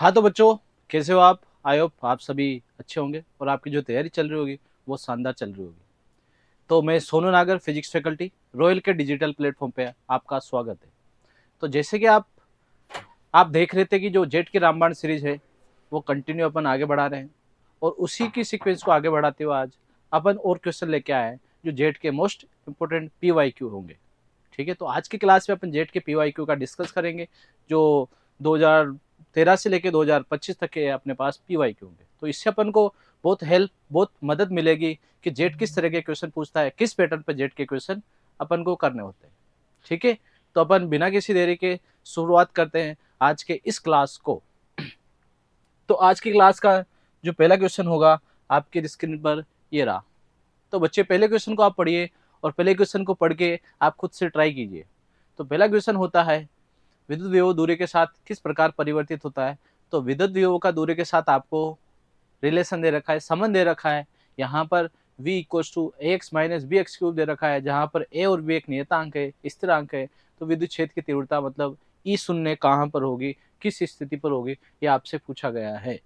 हाँ तो बच्चों, कैसे हो आप? आई होप आप सभी अच्छे होंगे और आपकी जो तैयारी चल रही होगी वो शानदार चल रही होगी। तो मैं सोनू नागर, फिजिक्स फैकल्टी, रॉयल के डिजिटल प्लेटफॉर्म पे आपका स्वागत है। तो जैसे कि आप देख रहे थे कि जो जेट की रामबाण सीरीज है वो कंटिन्यू अपन आगे बढ़ा रहे हैं, और उसी की सीक्वेंस को आगे बढ़ाते हुए आज अपन और क्वेश्चन लेके आए हैं जो जेट के मोस्ट इंपोर्टेंट PYQ होंगे। ठीक है, तो आज की क्लास में अपन जेट के PYQ का डिस्कस करेंगे जो 2013 से लेकर 2025 तक के अपने पास PYQ होंगे। तो इससे अपन को बहुत हेल्प, बहुत मदद मिलेगी कि जेट किस तरह के क्वेश्चन पूछता है, किस पैटर्न पर जेट के क्वेश्चन अपन को करने होते हैं। ठीक है, तो अपन बिना किसी देरी के शुरुआत करते हैं आज के इस क्लास को। तो आज की क्लास का जो पहला क्वेश्चन होगा आपके स्क्रीन पर ये रहा। तो बच्चे पहले क्वेश्चन को आप पढ़िए और पहले क्वेश्चन को पढ़ के आप खुद से ट्राई कीजिए। तो पहला क्वेश्चन होता है, विद्युत विभव दूरी के साथ किस प्रकार परिवर्तित होता है। तो विद्युत विभव का दूरी के साथ आपको रिलेशन दे रखा है, संबंध दे रखा है। यहाँ पर v equal to ax minus b x cube दे रखा है, जहाँ पर a और b एक नियतांक है, स्थिरांक है। तो विद्युत क्षेत्र की तीव्रता मतलब ई शून्य कहाँ पर होगी, किस स्थिति पर होगी, ये आपसे पूछा गया है।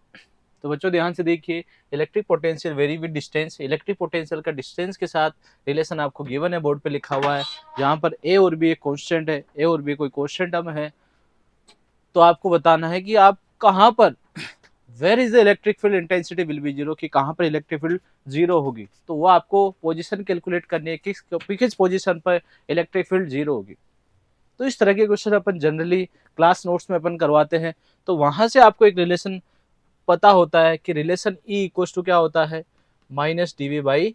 तो बच्चों ध्यान से देखिए, electric potential very with distance, electric potential का डिस्टेंस के साथ रिलेशन आपको गिवन है, बोर्ड पे लिखा हुआ है, जहाँ पर ए और बी एक कांस्टेंट है, ए और बी कोई कांस्टेंट टर्म है। तो आपको बताना है कि आप कहाँ पर, where is the electric field intensity will be zero, कि कहाँ पर इलेक्ट्रिक फील्ड जीरो होगी। तो वो आपको पोजीशन कैलकुलेट करनी है, किस पोजीशन पर इलेक्ट्रिक फील्ड जीरो होगी। तो इस तरह के क्वेश्चन अपन जनरली क्लास नोट्स में अपन करवाते हैं। तो वहां से आपको एक रिलेशन पता होता है कि रिलेशन ई इक्वल टू क्या होता है, minus dv by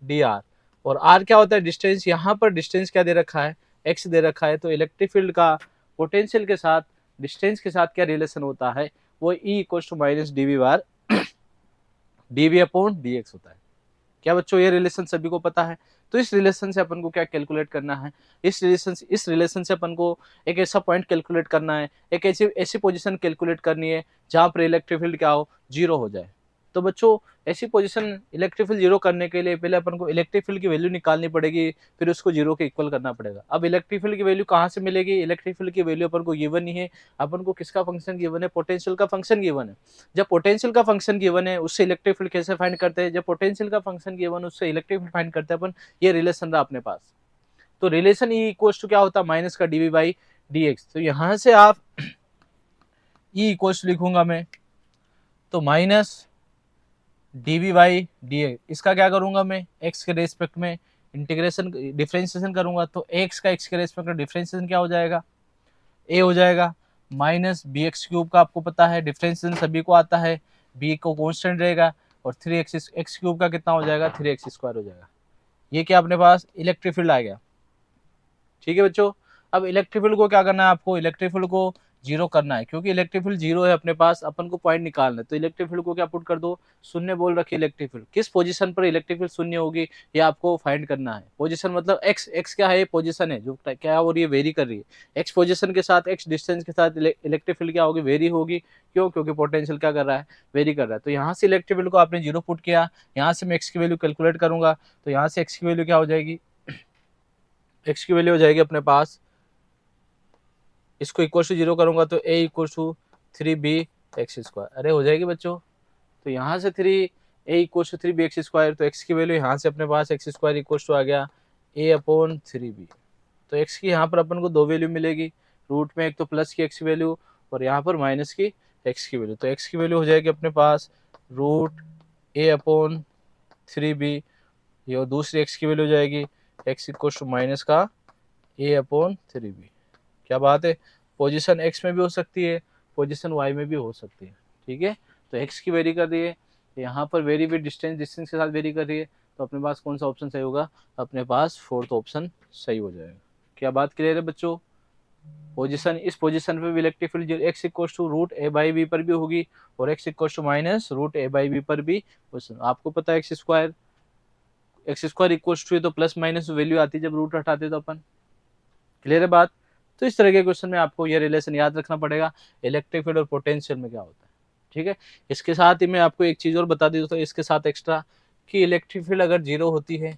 d are. और आर क्या होता है, डिस्टेंस। यहाँ पर डिस्टेंस क्या दे रखा है, एक्स दे रखा है। तो इलेक्ट्रिक फील्ड का पोटेंशियल के साथ डिस्टेंस के साथ क्या रिलेशन होता है, वो E equal to minus dV बार डीवी अपॉन डी एक्स होता है। क्या बच्चों ये रिलेशन सभी को पता है? तो इस रिलेशन से अपन को क्या कैलकुलेट करना है, इस रिलेशन से अपन को एक ऐसा पॉइंट कैलकुलेट करना है, एक ऐसी ऐसी पोजीशन कैलकुलेट करनी है जहां पर इलेक्ट्रिक फील्ड क्या हो, जीरो हो जाए। तो बच्चों ऐसी पोजीशन इलेक्ट्रिक फील्ड जीरो करने के लिए पहले अपन को इलेक्ट्रिक फील्ड की वैल्यू निकालनी पड़ेगी, फिर उसको जीरो के इक्वल करना पड़ेगा। अब इलेक्ट्रिक फील्ड की वैल्यू कहाँ से मिलेगी, इलेक्ट्रिक फील्ड की वैल्यू अपन को गिवन ही है। अपन को किसका फंक्शन गिवन है, पोटेंशियल का फंक्शन गिवन है। जब पोटेंशियल का फंक्शन गिवन है उससे इलेक्ट्रिक फील्ड कैसे फाइंड करते हैं, जब पोटेंशियल का फंक्शन गिवन उससे इलेक्ट्रिक फील्ड फाइंड करते हैं अपन। ये रिलेशन रहा अपने पास। तो रिलेशन ई इक्वल टू क्या होता है, माइनस का डीवी बाई डी एक्स। तो यहां से आप ई इक्वल टू लिखूंगा मैं, तो minus dV by d x, इसका क्या करूंगा मैं, एक्स के रेस्पेक्ट में इंटीग्रेशन डिफरेंशिएशन करूंगा। तो एक्स का एक्स के रेस्पेक्ट में डिफरेंशिएशन क्या हो जाएगा, ए हो जाएगा। माइनस बी एक्स क्यूब का आपको पता है डिफरेंशिएशन सभी को आता है, बी को कांस्टेंट रहेगा। और थ्री एक्स एक्स क्यूब का कितना हो जाएगा, थ्री एक्स स्क्वायर हो जाएगा। ये क्या अपने पास इलेक्ट्रिक फील्ड आ गया। ठीक है बच्चों, अब इलेक्ट्रिक फील्ड को क्या करना है, आपको इलेक्ट्रिक फील्ड को जीरो करना है, क्योंकि इलेक्ट्रिक फील्ड जीरो है अपने पास, अपन को पॉइंट निकालना है। तो इलेक्ट्रिक फील्ड को क्या पुट कर दो, शून्य बोल रखिए। इलेक्ट्रिक फील्ड किस पोजीशन पर इलेक्ट्रिक फील्ड शून्य होगी, ये आपको फाइंड करना है। पोजीशन मतलब एक्स, एक्स क्या है, पोजीशन है जो क्या हो रही है, वेरी कर रही है। एक्स पोजीशन के साथ, एक्स डिस्टेंस के साथ इलेक्ट्रिक फील्ड क्या होगी, वेरी होगी। क्यों, क्योंकि पोटेंशियल क्या कर रहा है, वेरी कर रहा है। तो यहाँ से इलेक्ट्रिक फील्ड को आपने जीरो पुट किया, यहाँ से मैं एक्स की वैल्यू कैलकुलेट करूंगा। तो यहाँ से एक्स की वैल्यू क्या हो जाएगी, एक्स की वैल्यू हो जाएगी अपने पास, इसको इक्वल टू जीरो करूंगा तो a equal to three b x square, अरे हो जाएगी बच्चों। तो यहाँ से three a equal to three b x square, तो एक्स की वैल्यू यहाँ से अपने पास एक्स स्क्वायर इक्वल टू आ गया ए अपॉन थ्री बी। तो एक्स की यहाँ पर अपन को दो वैल्यू मिलेगी, रूट में एक तो प्लस की एक्स की वैल्यू और यहाँ पर माइनस की एक्स की वैल्यू। तो एक्स की वैल्यू हो जाएगी अपने पास रूट ए अपॉन थ्री बी, ये दूसरी एक्स की वैल्यू हो जाएगी एक्स इक्वल टू माइनस का ए अपॉन थ्री बी। क्या बात है, पोजीशन एक्स में भी हो सकती है, पोजीशन वाई में भी हो सकती है। ठीक है, तो एक्स की वेरी कर रही है, यहाँ पर वेरी विद डिस्टेंस, डिस्टेंस के साथ वेरी कर रही है। तो अपने पास कौन सा ऑप्शन सही होगा, अपने पास फोर्थ ऑप्शन सही हो जाएगा। क्या बात क्लियर है बच्चों, पोजीशन, इस पोजीशन पे भी electric field x equal to root a by b पर भी होगी और x equal to minus root a by b पर भी। आपको पता है एक्स स्क्वायर इक्वल टू, तो प्लस माइनस वैल्यू आती है जब रूट हटाते तो अपन। क्लियर है बात। तो इस तरह के क्वेश्चन में आपको ये रिलेशन याद रखना पड़ेगा, इलेक्ट्रिक फील्ड और पोटेंशियल में क्या होता है। ठीक है, इसके साथ ही मैं आपको एक चीज और बता दी दोस्तों, इसके साथ एक्स्ट्रा, कि इलेक्ट्रिक फील्ड अगर जीरो होती है,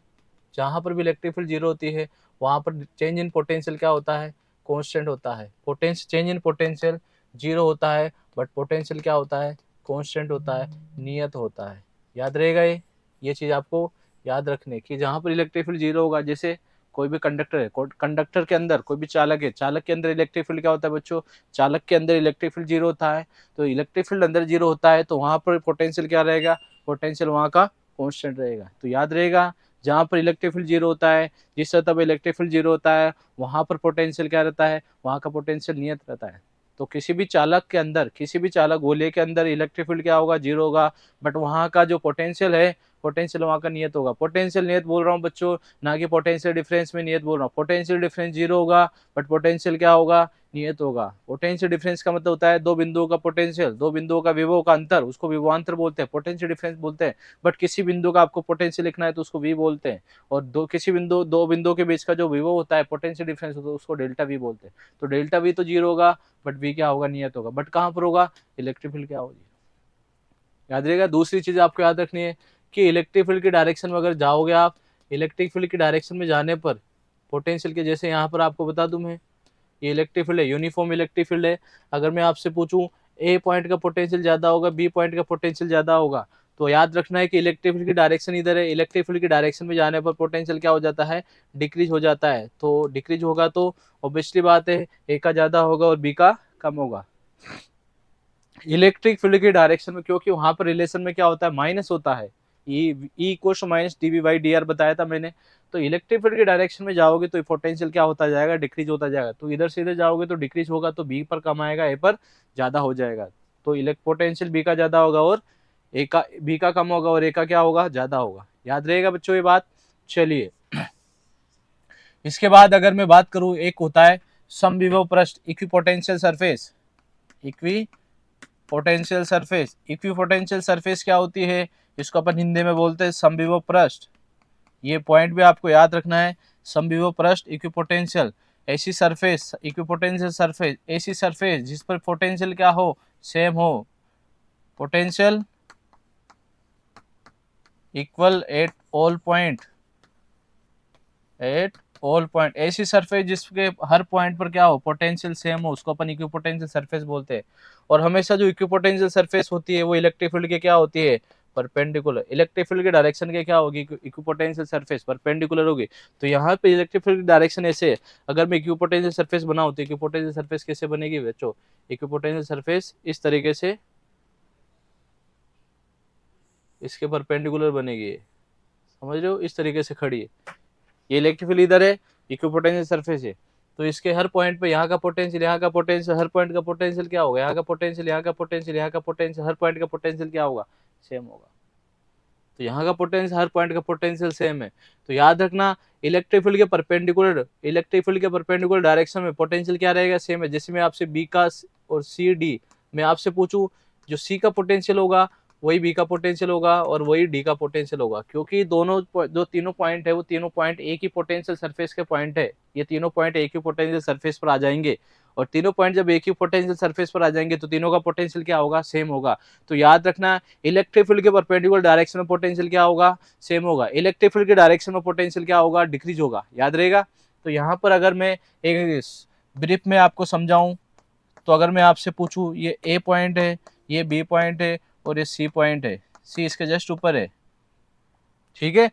जहां पर भी इलेक्ट्रिक फील्ड जीरो होती है वहां पर चेंज इन पोटेंशियल क्या होता है, कांस्टेंट होता है। Potential change in potential zero होता है बट पोटेंशियल क्या होता है, कांस्टेंट होता है, नियत होता है। याद रहेगा ये चीज आपको याद रखने की। जहां पर इलेक्ट्रिक फील्ड जीरो होगा, जैसे कोई भी कंडक्टर है, कंडक्टर के अंदर कोई भी चालक है, चालक के अंदर इलेक्ट्रिक फील्ड क्या होता है बच्चों, चालक के अंदर इलेक्ट्रिक फील्ड जीरो होता है। तो इलेक्ट्रिक फील्ड अंदर जीरो होता है तो वहां पर पोटेंशियल क्या रहेगा, पोटेंशियल वहां का कांस्टेंट रहेगा। तो याद रहेगा, जहां पर इलेक्ट्रिक फील्ड जीरो होता है, जिस सतह पर इलेक्ट्रिक फील्ड जीरो होता है, वहां पर पोटेंशियल क्या रहता है, वहां का पोटेंशियल नियत रहता है। तो किसी भी चालक के अंदर, किसी भी चालक गोले के अंदर इलेक्ट्रिक फील्ड क्या होगा, जीरो होगा, बट वहां का जो पोटेंशियल है, पोटेंशियल वहां का नियत होगा। पोटेंशियल नियत बोल रहा हूँ बच्चों, ना कि पोटेंशियल डिफरेंस में नियत बोल रहा हूँ। पोटेंशियल डिफरेंस जीरो होगा, बट पोटेंशियल क्या होगा, नियत होगा। पोटेंशियल डिफरेंस का मतलब होता है दो बिंदुओं का पोटेंशियल, दो बिंदुओं का विभव का अंतर, उसको विभवांतर बोलते हैं, पोटेंशियल डिफरेंस बोलते हैं। बट किसी बिंदु का आपको पोटेंशियल लिखना है तो उसको वी बोलते हैं। और दो बिंदुओं के बीच का जो विभव होता है, पोटेंशियल डिफरेंस होता है, उसको डेल्टा वी बोलते हैं। तो डेल्टा वी तो जीरो होगा, बट वी क्या होगा, नियत होगा। बट कहां पर होगा, इलेक्ट्रिक फील्ड क्या होगी, याद रहेगा। दूसरी चीज आपको याद रखनी है कि इलेक्ट्रिक फील्ड की डायरेक्शन में अगर जाओगे आप, इलेक्ट्रिक फील्ड की डायरेक्शन में जाने पर पोटेंशियल के, जैसे यहाँ पर आपको बता दूं मैं, ये इलेक्ट्रिक फील्ड है, यूनिफॉर्म इलेक्ट्रिक फील्ड है। अगर मैं आपसे पूछूं ए पॉइंट का पोटेंशियल ज्यादा होगा, बी पॉइंट का पोटेंशियल ज्यादा होगा, तो याद रखना है कि इलेक्ट्रिक फील्ड की डायरेक्शन इधर है। इलेक्ट्रिक फील्ड की डायरेक्शन में जाने पर पोटेंशियल क्या हो जाता है, डिक्रीज हो जाता है। तो डिक्रीज होगा तो ऑब्वियसली बात है, ए का ज्यादा होगा और बी का कम होगा। इलेक्ट्रिक फील्ड की डायरेक्शन में, क्योंकि वहां पर रिलेशन में क्या होता है, माइनस होता है, E equal to minus dV by d r बताया था मैंने। तो इलेक्ट्रिक फील्ड की डायरेक्शन में जाओगे तो पोटेंशियल क्या होता जाएगा, डिक्रीज होता जाएगा। तो इधर से इधर जाओगे तो डिक्रीज होगा, तो बी पर कम आएगा, ए पर ज्यादा हो जाएगा। तो इलेक्ट पोटेंशियल बी का ज्यादा होगा और ए का, बी का कम होगा और ए का क्या होगा, ज्यादा होगा। याद रहेगा बच्चों ये बात। चलिए, इसके बाद अगर मैं बात करूं, एक होता है समविभव पृष्ठ, equipotential surface. Equi potential surface, equipotential surface क्या होती है, इसको अपन हिंदी में बोलते हैं समविभव पृष्ठ। ये पॉइंट भी आपको याद रखना है, समविभव पृष्ठ, इक्विपोटेंशियल, ऐसी सरफेस, इक्विपोटेंशियल सरफेस, ऐसी सरफेस जिस पर पोटेंशियल क्या हो, सेम हो, potential equal at all point, at all point, ऐसी सरफेस जिसके हर पॉइंट पर क्या हो, पोटेंशियल सेम हो, उसको अपन इक्विपोटेंशियल सरफेस बोलते हैं। और हमेशा जो इक्विपोटेंशियल सरफेस होती है वो इलेक्ट्रिक फील्ड के क्या होती है, परपेंडिकुलर। इलेक्ट्रिक फील्ड के डायरेक्शन के क्या होगी, इक्विपोटेंशियल सरफेस परपेंडिकुलर होगी। तो यहाँ पे इलेक्ट्रिक फील्ड की डायरेक्शन ऐसे है, अगर मैं इक्विपोटेंशियल सरफेस बनाऊं तो इक्विपोटेंशियल सरफेस कैसे बनेगी बच्चों, इक्विपोटेंशियल सरफेस इस तरीके से इसके परपेंडिकुलर बनेगी, समझ रहे हो, इस तरीके से खड़ी है। ये इलेक्ट्रिक फील्ड इधर है, इक्विपोटेंशियल सरफेस है, तो इसके हर पॉइंट पे यहाँ का पोटेंशियल, यहाँ का पोटेंशियल, हर पॉइंट का पोटेंशियल क्या होगा, यहाँ का पोटेंशियल, यहाँ का पोटेंशियल, यहाँ का पोटेंशियल, हर पॉइंट का पोटेंशियल क्या होगा, सेम होगा। तो यहाँ का पोटेंशियल, हर पॉइंट का पोटेंशियल सेम है। तो याद रखना, इलेक्ट्रिक फील्ड के परपेंडिकुलर, इलेक्ट्रिक फील्ड के परपेंडिकुलर डायरेक्शन में पोटेंशियल क्या रहेगा, सेम है। जैसे मैं आपसे बी का और सी डी, मैं आपसे पूछूं, जो सी का पोटेंशियल होगा वही बी का पोटेंशियल होगा और वही डी का पोटेंशियल होगा, क्योंकि दोनों जो तीनों पॉइंट है वो तीनों पॉइंट एक ही पोटेंशियल सरफेस के पॉइंट है। ये तीनों पॉइंट एक ही पोटेंशियल सरफेस पर आ जाएंगे, और तीनों पॉइंट जब एक ही पोटेंशियल सरफेस पर आ जाएंगे तो तीनों का पोटेंशियल क्या होगा, सेम होगा। तो याद रखना, इलेक्ट्रिक फील्ड के परपेंडिकुलर डायरेक्शन में पोटेंशियल क्या होगा, सेम होगा। इलेक्ट्रिक फील्ड के डायरेक्शन में पोटेंशियल क्या होगा, डिक्रीज होगा, याद रहेगा। तो यहाँ पर अगर मैं एक ब्रीफ में आपको समझाऊं, तो अगर मैं आपसे पूछूं, ये ए पॉइंट है, ये बी पॉइंट है और ये सी पॉइंट है, सी इसके जस्ट ऊपर है, ठीक है।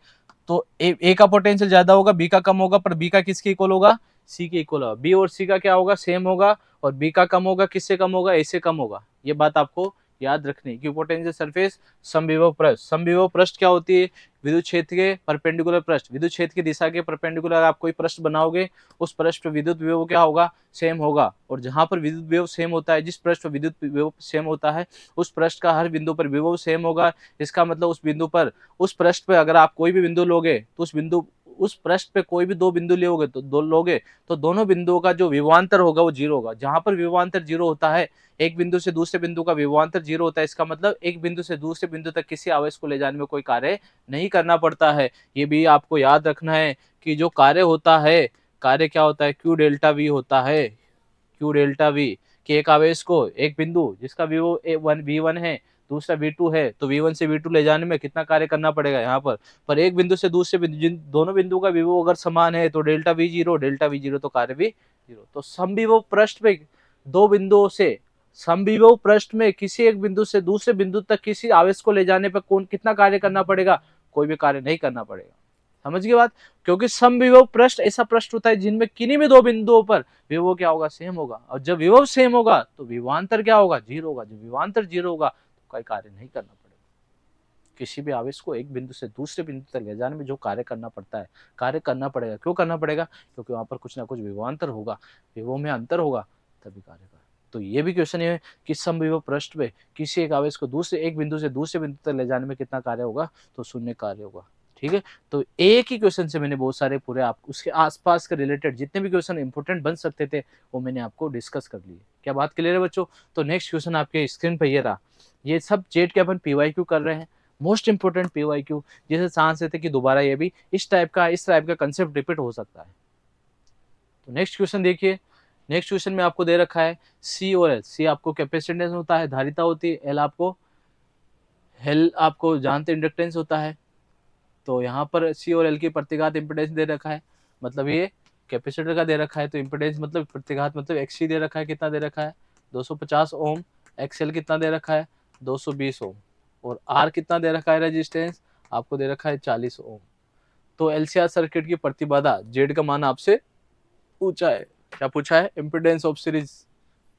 तो ए का पोटेंशियल ज्यादा होगा, बी का कम होगा, पर बी का किसके इक्वल होगा, सी के इक्वल होगा। बी और सी का क्या होगा, सेम होगा, और बी का कम होगा, किससे कम होगा, ए से कम होगा। ये बात आपको याद रखनी है। इक्विपोटेंशियल सरफेस, समविभव पृष्ठ। समविभव पृष्ठ क्या होती है, विद्युत क्षेत्र के परपेंडिकुलर पृष्ठ, विद्युत क्षेत्र की दिशा के परपेंडिकुलर आप कोई पृष्ठ बनाओगे, उस पृष्ठ पर विद्युत विभव क्या होगा, सेम होगा। और जहां पर विद्युत विभव सेम होता है, जिस पृष्ठ पर विद्युत विभव सेम होता है, उस पृष्ठ का हर बिंदु पर विभव सेम होगा। इसका मतलब उस बिंदु पर, उस पृष्ठ पे अगर आप कोई भी बिंदु लोगे तो उस पृष्ठ पे कोई भी दो बिंदु लोगे तो दोनों बिंदुओं का जो विभवांतर होगा वो जीरो होगा। जहां पर विभवांतर जीरो होता है, एक बिंदु से दूसरे बिंदु का विभवांतर जीरो होता है, इसका मतलब एक बिंदु से दूसरे बिंदु तक किसी आवेश को ले जाने में कोई कार्य नहीं करना पड़ता है। ये भी आपको याद रखना है कि जो कार्य होता है, कार्य क्या होता है, क्यू डेल्टा वी होता है, क्यू डेल्टा वी, कि एक आवेश को, एक बिंदु जिसका विभव V1 है, दूसरा V2 है, तो V1 से V2 ले जाने में कितना कार्य करना पड़ेगा यहाँ पर एक बिंदु से दूसरे बिंदु, जिन दोनों बिंदुओं का विभव अगर समान है तो डेल्टा V0 तो कार्य भी जीरो। तो समविभव पृष्ठ पे दो बिंदुओं से समविभव पृष्ठ में किसी एक बिंदु से दूसरे बिंदु तक किसी आवेश को ले जाने पर कौन कितना कार्य करना पड़ेगा? कोई भी कार्य नहीं करना पड़ेगा। समझ गए बात? क्योंकि समविभव पृष्ठ ऐसा पृष्ठ होता है जिनमें किन्हीं भी दो बिंदुओं पर विभव क्या होगा? सेम होगा। और जब विभव सेम होगा तो विभवांतर क्या होगा? जीरो होगा। जब विभवांतर जीरो होगा तो कोई कार्य नहीं करना पड़ेगा। किसी भी आवेश को एक बिंदु से दूसरे बिंदु तक ले जाने में जो कार्य करना पड़ता है, कार्य करना पड़ेगा। क्यों करना पड़ेगा? क्योंकि वहां पर कुछ ना कुछ विभवांतर होगा, विभव में अंतर होगा, तभी कार्य कर। तो ये भी क्वेश्चन है कि समविभव पृष्ठ पे किसी एक आवेश को दूसरे एक बिंदु से दूसरे बिंदु तक ले जाने में कितना कार्य होगा? तो शून्य कार्य होगा। ठीक है, तो एक ही क्वेश्चन से मैंने बहुत सारे पूरे आप उसके आसपास के रिलेटेड जितने भी क्वेश्चन इंपॉर्टेंट बन सकते थे वो मैंने आपको डिस्कस कर लिए। क्या बात क्लियर है बच्चों? तो नेक्स्ट क्वेश्चन आपके स्क्रीन पर ये रहा। ये सब जेट के अपन पीवाईक्यू कर रहे हैं, मोस्ट इंपोर्टेंट पीवाईक्यू, जिसे चांस है कि दोबारा ये भी इस टाइप का कंसेप्ट रिपीट हो सकता है। तो नेक्स्ट क्वेश्चन देखिए। नेक्स्ट क्वेश्चन में आपको दे रखा है सी और एल। सी आपको कैपेसिटेंस होता है, धारिता होती है। एल आपको जानते इंडक्टेंस होता है। तो यहाँ पर सी और एल की प्रतिघात इंपेडेंस दे रखा है, मतलब ये कैपेसिटर का दे रखा है। तो इंपेडेंस मतलब प्रतिघात मतलब एक्सी दे रखा है। कितना दे रखा है? 250 ओम। एक्सएल कितना दे रखा है? 220 ओम। और आर कितना दे रखा है? रेजिस्टेंस आपको दे रखा है 40 ओम। तो एलसीआर सर्किट की प्रतिबाधा जेड का मान आपसे पूछा है। क्या पूछा है? Impedance of series.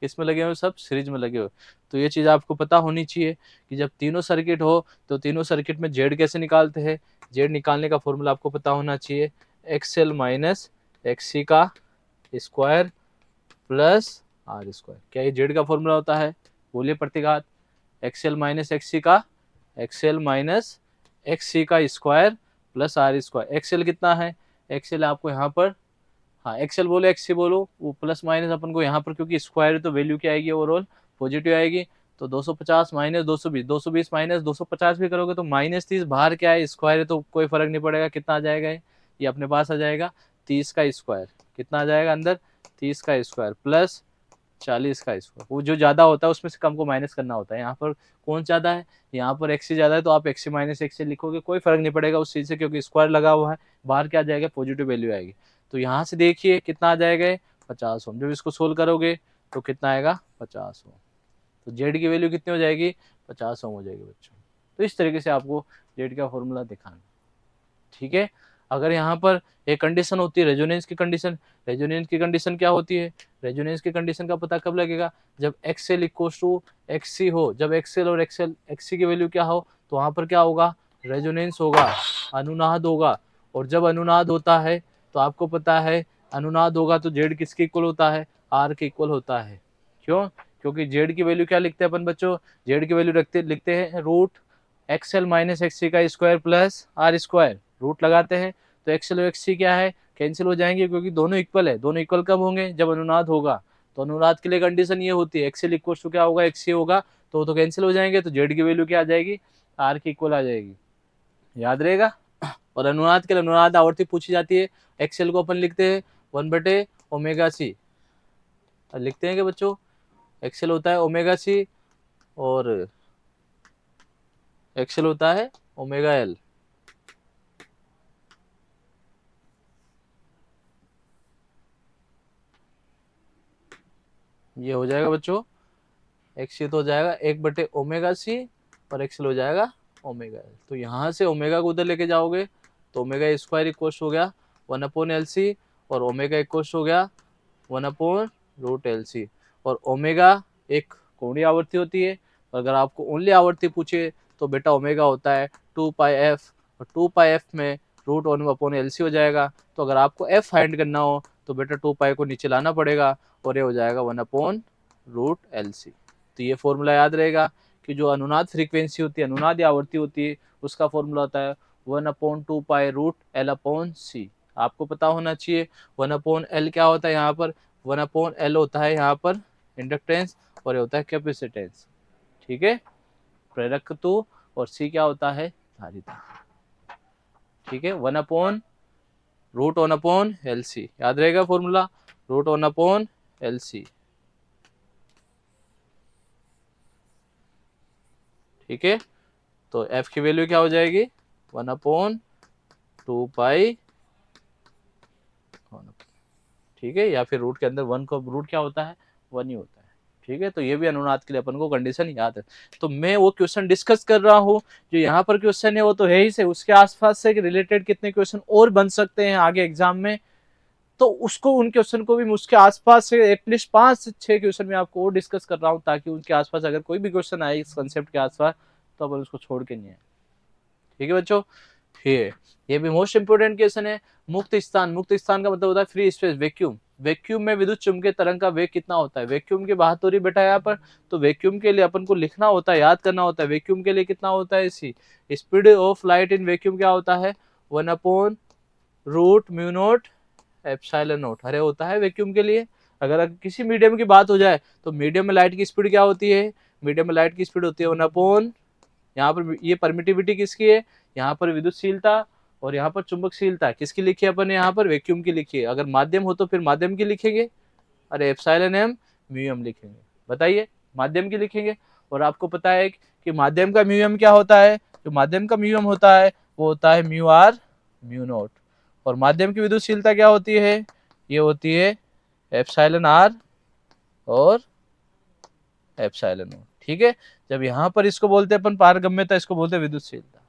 किसमें लगे हुए? सब सीरीज में लगे हुए। तो ये चीज आपको पता होनी चाहिए कि जब तीनों सर्किट हो तो तीनों सर्किट में जेड कैसे निकालते हैं। जेड निकालने का फॉर्मूला आपको पता होना चाहिए, एक्सएल माइनस एक्ससी का स्क्वायर प्लस आर स्क्वायर। क्या ये जेड का फॉर्मूला होता है? बोलिए प्रतिघात। एक्सएल माइनस एक्ससी का square plus R square. XL कितना है? एक्सएल आपको यहाँ पर, हाँ एक्सएल बोलो एक्ससी बोलो, वो प्लस माइनस अपन को यहाँ पर क्योंकि स्क्वायर है तो वैल्यू क्या आएगी? ओवरऑल पॉजिटिव आएगी। तो 250 माइनस 220, 220 माइनस 250 भी करोगे तो -30। बाहर क्या है? स्क्वायर है तो कोई फर्क नहीं पड़ेगा। कितना आ जाएगा? ये अपने पास आ जाएगा 30 का स्क्वायर। कितना आ जाएगा अंदर? 30 का स्क्वायर प्लस 40 का स्क्वायर। वो जो ज्यादा होता है उसमें से कम को माइनस करना होता है। यहाँ पर कौन ज्यादा है? यहाँ पर एक्सी ज्यादा है तो आप एक्सी माइनस एक्सी लिखोगे, कोई फर्क नहीं पड़ेगा उस चीज से, क्योंकि स्क्वायर लगा हुआ है। बाहर क्या आ जाएगा? पॉजिटिव वैल्यू आएगी। तो यहाँ से देखिए कितना आ जाएगा? 50 ओम। जब इसको सोल्व करोगे तो कितना आएगा? 50 ओम। तो जेड की वैल्यू कितनी हो जाएगी? 50 ओम हो जाएगी बच्चों। तो इस तरीके से आपको जेड का फॉर्मूला दिखाना। ठीक है, अगर यहाँ पर एक कंडीशन होती है रेजोनेंस की कंडीशन। रेजोनेंस की कंडीशन क्या होती है? रेजोनेंस की कंडीशन का पता कब लगेगा? जब एक्सएल इक्वल्स टू एक्ससी हो। जब एक्सएल और एक्ससी की वैल्यू क्या हो तो वहां पर क्या होगा? रेजोनेंस होगा, अनुनाद होगा। और जब अनुनाद होता है तो आपको पता है अनुनाद होगा तो जेड किसके इक्वल होता है? आर के इक्वल होता है। क्यों? क्योंकि जेड की वैल्यू क्या लिखते हैं अपन बच्चों? जेड की वैल्यू लिखते हैं रूट एक्सएल माइनस एक्ससी का square plus R square. Root लगाते हैं तो एक्सएल और एक्ससी क्या है? कैंसिल हो जाएंगे, क्योंकि दोनों इक्वल है। दोनों इक्वल कब होंगे? जब अनुनाद होगा। तो अनुनाद के लिए कंडीशन ये होती है एक्सएल इक्वल टू क्या होगा? एक्ससी होगा। तो कैंसिल हो जाएंगे तो जेड की वैल्यू क्या आ जाएगी? आर की इक्वल आ जाएगी। याद रहेगा। और अनुनाद के लिए अनुनाद आवर्ती पूछी जाती है। एक्सएल को अपन लिखते हैं 1/ओमेगा सी। लिखते हैं क्या बच्चों? एक्सएल होता है ओमेगा सी और एक्सएल होता है ओमेगा एल। ये हो जाएगा बच्चों, एक्सी तो हो जाएगा 1/ओमेगा सी और एक्सएल हो जाएगा ओमेगा एल। तो यहाँ से ओमेगा को उधर लेके जाओगे तो ओमेगा स्क्वायर इक्वल्स हो गया 1/LC और ओमेगा इक्वल्स हो गया 1/√LC। और ओमेगा एक कोणीय आवृत्ति होती है। अगर आपको ओनली आवृत्ति पूछे तो बेटा ओमेगा होता है 2πf, और 2πf में √1/LC हो जाएगा। तो अगर आपको f फाइंड करना हो तो बेटा 2π को नीचे लाना पड़ेगा और ये हो जाएगा 1/√LC। तो ये फॉर्मूला याद रहेगा कि जो अनुनाद फ्रीक्वेंसी होती है, अनुनाद आवृत्ति होती है, उसका फॉर्मूला होता है 1/2π√L/C। आपको पता होना चाहिए 1/L क्या होता है? यहाँ पर 1/L होता है यहाँ पर इंडक्टेंस और ये होता है कैपेसिटेंस। ठीक है, प्रेरकत्व। और सी क्या होता है? धारिता। ठीक है, 1/√1/LC याद रहेगा फॉर्मूला, √1/LC। ठीक है, तो एफ की वैल्यू क्या हो जाएगी? 1/2π। ठीक है, या फिर रूट के अंदर वन को रूट क्या होता है? 1 ही होता है। ठीक है, तो ये भी अनुनाद के लिए अपन को कंडीशन याद है। तो मैं वो क्वेश्चन डिस्कस कर रहा हूँ, जो यहाँ पर क्वेश्चन है वो तो है ही से, उसके आसपास से रिलेटेड कितने क्वेश्चन और बन सकते हैं आगे एग्जाम में, तो उसको उन क्वेश्चन को भी मैं उसके आसपास से एटलीस्ट 5 से 6 क्वेश्चन में आपको और डिस्कस कर रहा हूँ, ताकि उनके आसपास अगर कोई भी क्वेश्चन आए इस कंसेप्ट के आसपास तो अपन उसको छोड़ के नहीं आए। ठीक है बच्चों, ये भी मोस्ट इंपोर्टेंट क्वेश्चन है। मुक्त स्थान, मुक्त स्थान का मतलब होता है फ्री स्पेस, वैक्यूम। वैक्यूम में विद्युत चुम्बकीय तरंग का वेग कितना होता है? वैक्यूम की बात हो रही बेटा यहाँ पर, तो वैक्यूम के लिए अपन को लिखना होता है, याद करना होता है। वैक्यूम के लिए कितना होता है? इसी speed of light in vacuum क्या होता है? 1/√μ0 एप्सिलॉन नॉट, अरे होता है वैक्यूम के लिए। अगर किसी मीडियम की बात हो जाए तो मीडियम में लाइट की स्पीड क्या होती है? मीडियम में लाइट की स्पीड होती है 1/, यहाँ पर ये परमिटिविटी किसकी है? यहाँ पर विद्युतशीलता, और यहाँ पर चुंबकशीलता किसकी लिखी है अपन? यहाँ पर वैक्यूम की लिखी है। अगर माध्यम हो तो फिर माध्यम की लिखेंगे, अरे एप्सिलॉन एम म्यू एम लिखेंगे। बताइए, माध्यम की लिखेंगे। और आपको पता है कि माध्यम का म्यू एम क्या होता है? जो माध्यम का म्यू एम होता है वो होता है म्यू आर म्यू नोट। और माध्यम की विद्युतशीलता क्या होती है? ये होती है एप्सिलॉन आर और एप्सिलॉन नोट। ठीक है, जब यहाँ पर इसको बोलते हैं अपन पारगम्यता, इसको बोलते हैं विद्युतशीलता।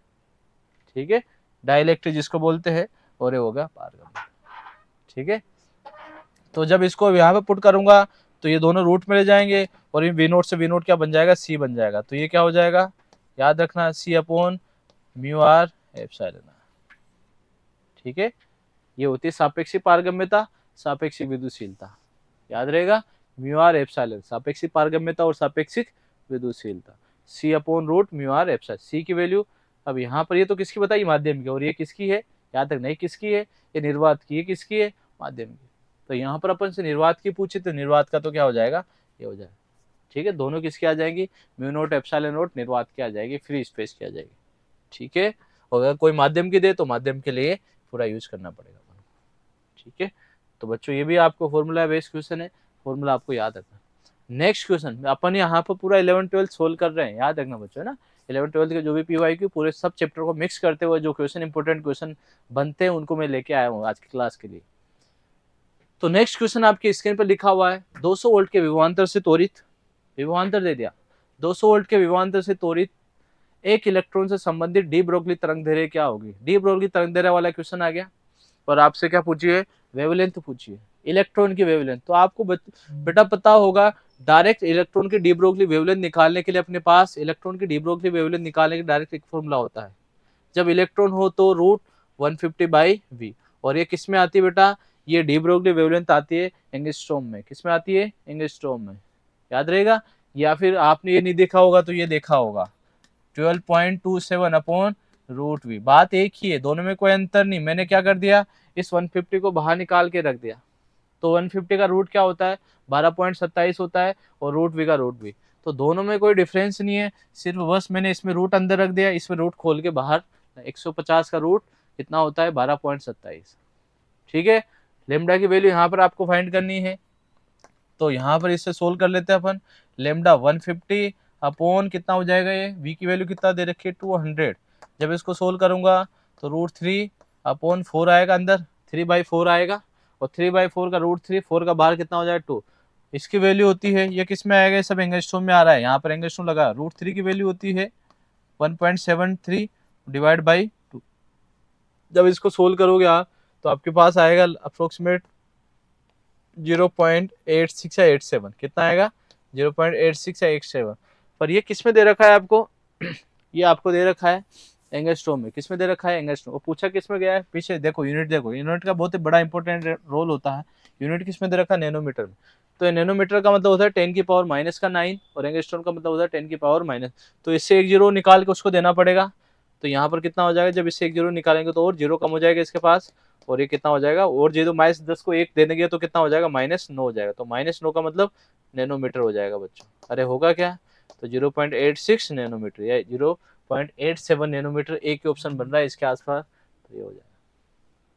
ठीक है, डाइलेक्ट्रिक जिसको बोलते हैं, और ये होगा पारगम्यता। ठीक है, तो जब इसको यहाँ पे पुट करूंगा तो ये दोनों रूट में ले जाएंगे, और ये वी नोट से वी नोट क्या बन जाएगा? सी बन जाएगा। तो ये क्या हो जाएगा? याद रखना, c upon mu r epsilon r. ठीक है, ये होती है सापेक्षिक पारगम्यता, सापेक्षिक विद्युतशीलता। याद रहेगा, म्यू आर एप्सिलॉन, सापेक्षिक पारगम्यता और सापेक्षिक विद्युतशीलता। C upon root mu r epsilon, c की वैल्यू। अब यहाँ पर ये तो किसकी बताई? माध्यम की। और ये किसकी है? याद रखना, ये किसकी है? ये निर्वात की। ये किसकी है? माध्यम की। तो यहाँ पर अपन से निर्वात की पूछे तो निर्वात का तो क्या हो जाएगा? ये हो जाएगा। ठीक है, दोनों किसकी आ जाएंगी? म्यू नोट एप्सिलॉन नोट निर्वात की आ जाएगी, फ्री स्पेस की आ जाएगी। ठीक है, और अगर कोई माध्यम की दे तो माध्यम के लिए पूरा यूज करना पड़ेगा। ठीक है, तो बच्चों ये भी आपको फॉर्मूला बेस्ड क्वेश्चन है, फॉर्मूला आपको याद रखना। नेक्स्ट क्वेश्चन अपन यहाँ पर पूरा 11-12 सोल्व कर रहे हैं, याद रखना बच्चों, है ना। 11-12 के जो भी PYQ पूरे सब चैप्टर को मिक्स करते हुए जो क्वेश्चन इंपोर्टेंट क्वेश्चन बनते हैं उनको मैं लेके आया हूँ आज की क्लास के लिए। तो नेक्स्ट क्वेश्चन आपके स्क्रीन पर लिखा हुआ है, 200 वोल्ट के विभवांतर से त्वरित, विभवांतर दे दिया, 200 वोल्ट के विभवांतर से त्वरित एक इलेक्ट्रॉन से संबंधित डी ब्रोगली तरंग दैर्घ्य क्या होगी? डी ब्रोगली तरंग दैर्घ्य वाला क्वेश्चन आ गया, और आपसे क्या पूछिए? वेवलेंथ पूछिए, इलेक्ट्रॉन की वेवलेंथ। तो आपको बेटा पता होगा, डायरेक्ट इलेक्ट्रॉन की डी ब्रोगली वेवलेंथ निकालने के लिए अपने पास इलेक्ट्रॉन की डी ब्रोगली वेवलेंथ निकालने के डायरेक्ट एक फॉर्मूला होता है। जब इलेक्ट्रॉन हो तो √150/V। और ये किस में आती है बेटा? ये डी ब्रोगली वेवलेंथ आती है एंगस्ट्रॉम में। किस में आती है? एंगस्ट्रॉम में। याद रहेगा, या फिर आपने ये नहीं देखा होगा तो ये देखा होगा, 12.27/√V। बात एक ही है, दोनों में कोई अंतर नहीं। मैंने क्या कर दिया? इस 150 को बाहर निकाल के रख दिया। तो 150 का रूट क्या होता है? 12.27 होता है, और √V का √V। तो दोनों में कोई डिफरेंस नहीं है, सिर्फ बस मैंने इसमें रूट अंदर रख दिया, इसमें रूट खोल के बाहर। 150 का रूट कितना होता है? 12.27। ठीक है, लेमडा की वैल्यू यहाँ पर आपको फाइंड करनी है, तो यहाँ पर इससे सोल्व कर लेते हैं अपन। लेमडा 150 अपॉन कितना हो जाएगा? ये V की वैल्यू कितना दे रखी है? 200। जब इसको सोल्व करूंगा तो √3/4 आएगा, अंदर 3/4 आएगा, और 3/4 का √3, 4 का बाहर कितना हो जाएगा? 2। इसकी वैल्यू होती है, ये किस में आएगा? सब एंगस्ट्रॉम में आ रहा है, यहाँ पर एंगस्ट्रॉम लगा। √3 की वैल्यू होती है 1.73 डिवाइड बाई 2। जब इसको सोल्व करोगे आप तो आपके पास आएगा अप्रोक्सीमेट 0.86 या 87। कितना आएगा? 0.86 या 87। पर ये किस में दे रखा है आपको? ये आपको दे रखा है एंगस्ट्रॉम में। किस में दे रखा है? एंगस्ट्रॉम। वो पूछा किस में गया है? पीछे देखो, यूनिट देखो, यूनिट का बहुत ही बड़ा इंपॉर्टेंट रोल होता है। यूनिट किस में दे रखा है? नैनोमीटर में। तो नैनोमीटर का मतलब होता है 10⁻⁻⁹ और एंगस्ट्रॉम का मतलब होता है 10⁻⁻। तो इससे एक जीरो निकाल के उसको देना पड़ेगा। तो यहाँ पर कितना हो जाएगा? जब इससे एक जीरो निकालेंगे तो और जीरो कम हो जाएगा इसके पास, और ये कितना हो जाएगा? और जीरो -10 को 1 देने के तो कितना हो जाएगा? -9 हो जाएगा। तो -9 का मतलब नैनोमीटर हो जाएगा बच्चों। अरे होगा क्या? तो 0.86 नैनोमीटर या 0.87 नैनोमीटर एक ही ऑप्शन बन रहा है इसके आसपास, तो ये हो जाएगा।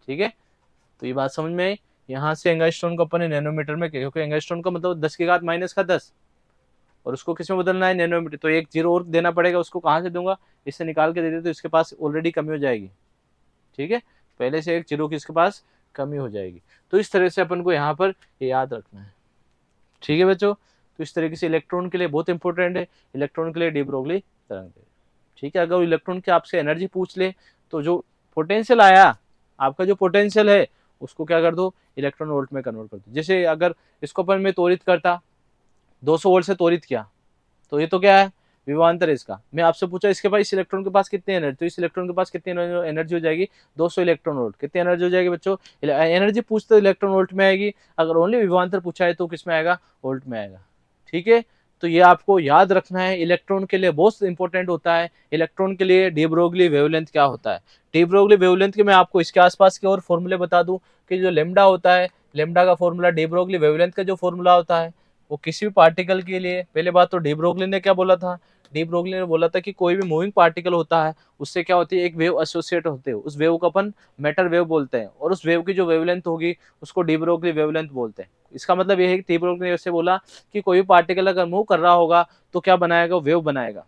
ठीक है, तो ये बात समझ में आई। यहाँ से एंगस्ट्रॉम को अपन नैनोमीटर में, क्योंकि एंगस्ट्रॉम का मतलब 10⁻⁻10, और उसको किस में बदलना है? नैनोमीटर। तो एक जीरो और देना पड़ेगा, उसको कहाँ से दूंगा? इससे निकाल के दे दे तो इसके पास ऑलरेडी कमी हो जाएगी। ठीक है, पहले से एक जीरो की इसके पास कमी हो जाएगी। तो इस तरह से अपन को यहाँ पर ये याद रखना है। ठीक है बच्चों, तो इस तरीके से इलेक्ट्रॉन के लिए बहुत इंपॉर्टेंट है, इलेक्ट्रॉन के लिए डी ब्रोगली तरंग दैर्ध्य। ठीक है, अगर इलेक्ट्रॉन की आपसे एनर्जी पूछ ले तो जो पोटेंशियल आया, आपका जो पोटेंशियल है उसको क्या कर दो, इलेक्ट्रॉन वोल्ट में कन्वर्ट कर दो। जैसे अगर इसको अपन में त्वरित करता, 200 वोल्ट से त्वरित किया, तो ये तो क्या है, विभवांतर है इसका। मैं आपसे पूछा इसके पास, इस इलेक्ट्रॉन के पास कितनी एनर्जी, तो इस इलेक्ट्रॉन के पास कितनी एनर्जी हो जाएगी, 200 इलेक्ट्रॉन वोल्ट। कितनी एनर्जी हो जाएगी बच्चों, एनर्जी पूछते तो इलेक्ट्रॉन वोल्ट में आएगी, अगर ओनली विभवांतर पूछा है तो किस में आएगा, वोल्ट में आएगा। ठीक है, तो ये आपको याद रखना है, इलेक्ट्रॉन के लिए बहुत इंपॉर्टेंट होता है। इलेक्ट्रॉन के लिए डी ब्रोगली वेवलेंथ क्या होता है, डी ब्रोगली वेवलेंथ के मैं आपको इसके आसपास के और फॉर्मूले बता दूं कि जो लेमडा होता है, लेमडा का फॉर्मूला, डी ब्रोगली वेवलेंथ का जो फॉर्मूला होता है वो किसी भी पार्टिकल के लिए, पहले बात तो डी ब्रोगली ने क्या बोला था, डी ब्रोगली ने बोला था कि कोई भी मूविंग पार्टिकल होता है उससे क्या होती है, एक वेव एसोसिएट होते हैं, उस वेव को अपन मैटर वेव बोलते हैं, और उस वेव की जो वेवलेंथ होगी उसको डी ब्रोगली वेवलेंथ बोलते हैं। इसका मतलब ये है कि डी ब्रोगली ने ऐसे बोला कि कोई भी पार्टिकल अगर मूव कर रहा होगा तो क्या बनाएगा, वेव बनाएगा,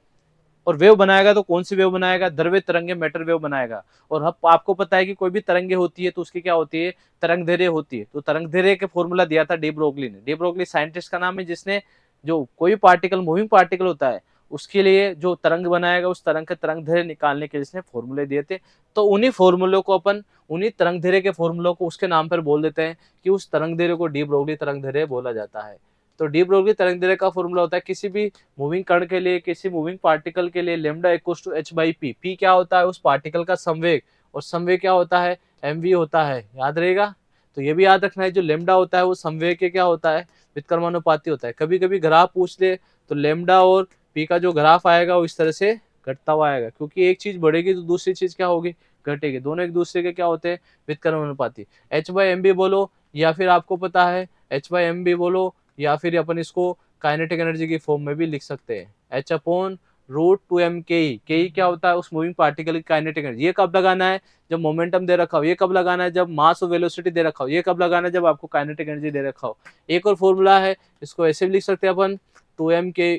और वेव बनाएगा तो कौन सी वेव बनाएगा, द्रव्य तरंगे, मैटर वेव बनाएगा। और अब आपको पता है कि कोई भी तरंगे होती है तो उसकी क्या होती है, तरंग दैर्ध्य होती है। तो तरंग दैर्ध्य के फॉर्मूला दिया था डी ब्रोगली ने। डी ब्रोगली साइंटिस्ट का नाम है जिसने जो कोई पार्टिकल, मूविंग पार्टिकल होता है उसके लिए जो तरंग बनाएगा, उस तरंग के तरंग दैर्ध्य निकालने के जिसने फॉर्मूले दिए थे। तो उन्हीं फॉर्मूलों को अपन, उन्हीं तरंग दैर्ध्य के फॉर्मूलों को उसके नाम पर बोल देते हैं कि उस तरंग दैर्ध्य को डी ब्रोगली तरंग दैर्ध्य बोला जाता है। तो डी ब्रोगली तरंग दैर्ध्य का फॉर्मूला होता है किसी भी मूविंग कण के लिए, किसी मूविंग पार्टिकल के लिए, lambda equals to h by p. P क्या होता है, उस पार्टिकल का संवेग, और संवेग क्या होता है, एमवी होता है, याद रहेगा। तो ये भी याद रखना है, जो लेमडा होता है वो संवेग के क्या होता है, व्युत्क्रमानुपाती होता है। कभी कभी ग्राफ पूछ ले तो लेमडा और पी का जो ग्राफ आएगा वो इस तरह से घटता हुआ आएगा, क्योंकि एक चीज बढ़ेगी तो दूसरी चीज क्या होगी, घटेगी। दोनों एक दूसरे के क्या होते हैं, व्युत्क्रमानुपाती। एच बाई एम बी बोलो, या फिर आपको पता है एच बाई एम बी बोलो, या फिर अपन इसको काइनेटिक एनर्जी की फॉर्म में भी लिख सकते हैं, h upon root two m K E. K E क्या होता है, उस मूविंग पार्टिकल की काइनेटिक एनर्जी। ये कब लगाना है, जब मोमेंटम दे रखा हो। ये कब लगाना है, जब मास और वेलोसिटी दे रखा हो। ये कब लगाना है, जब आपको काइनेटिक एनर्जी दे रखा हो। एक और फॉर्मूला है, इसको ऐसे भी लिख सकते हैं अपन, टू एम के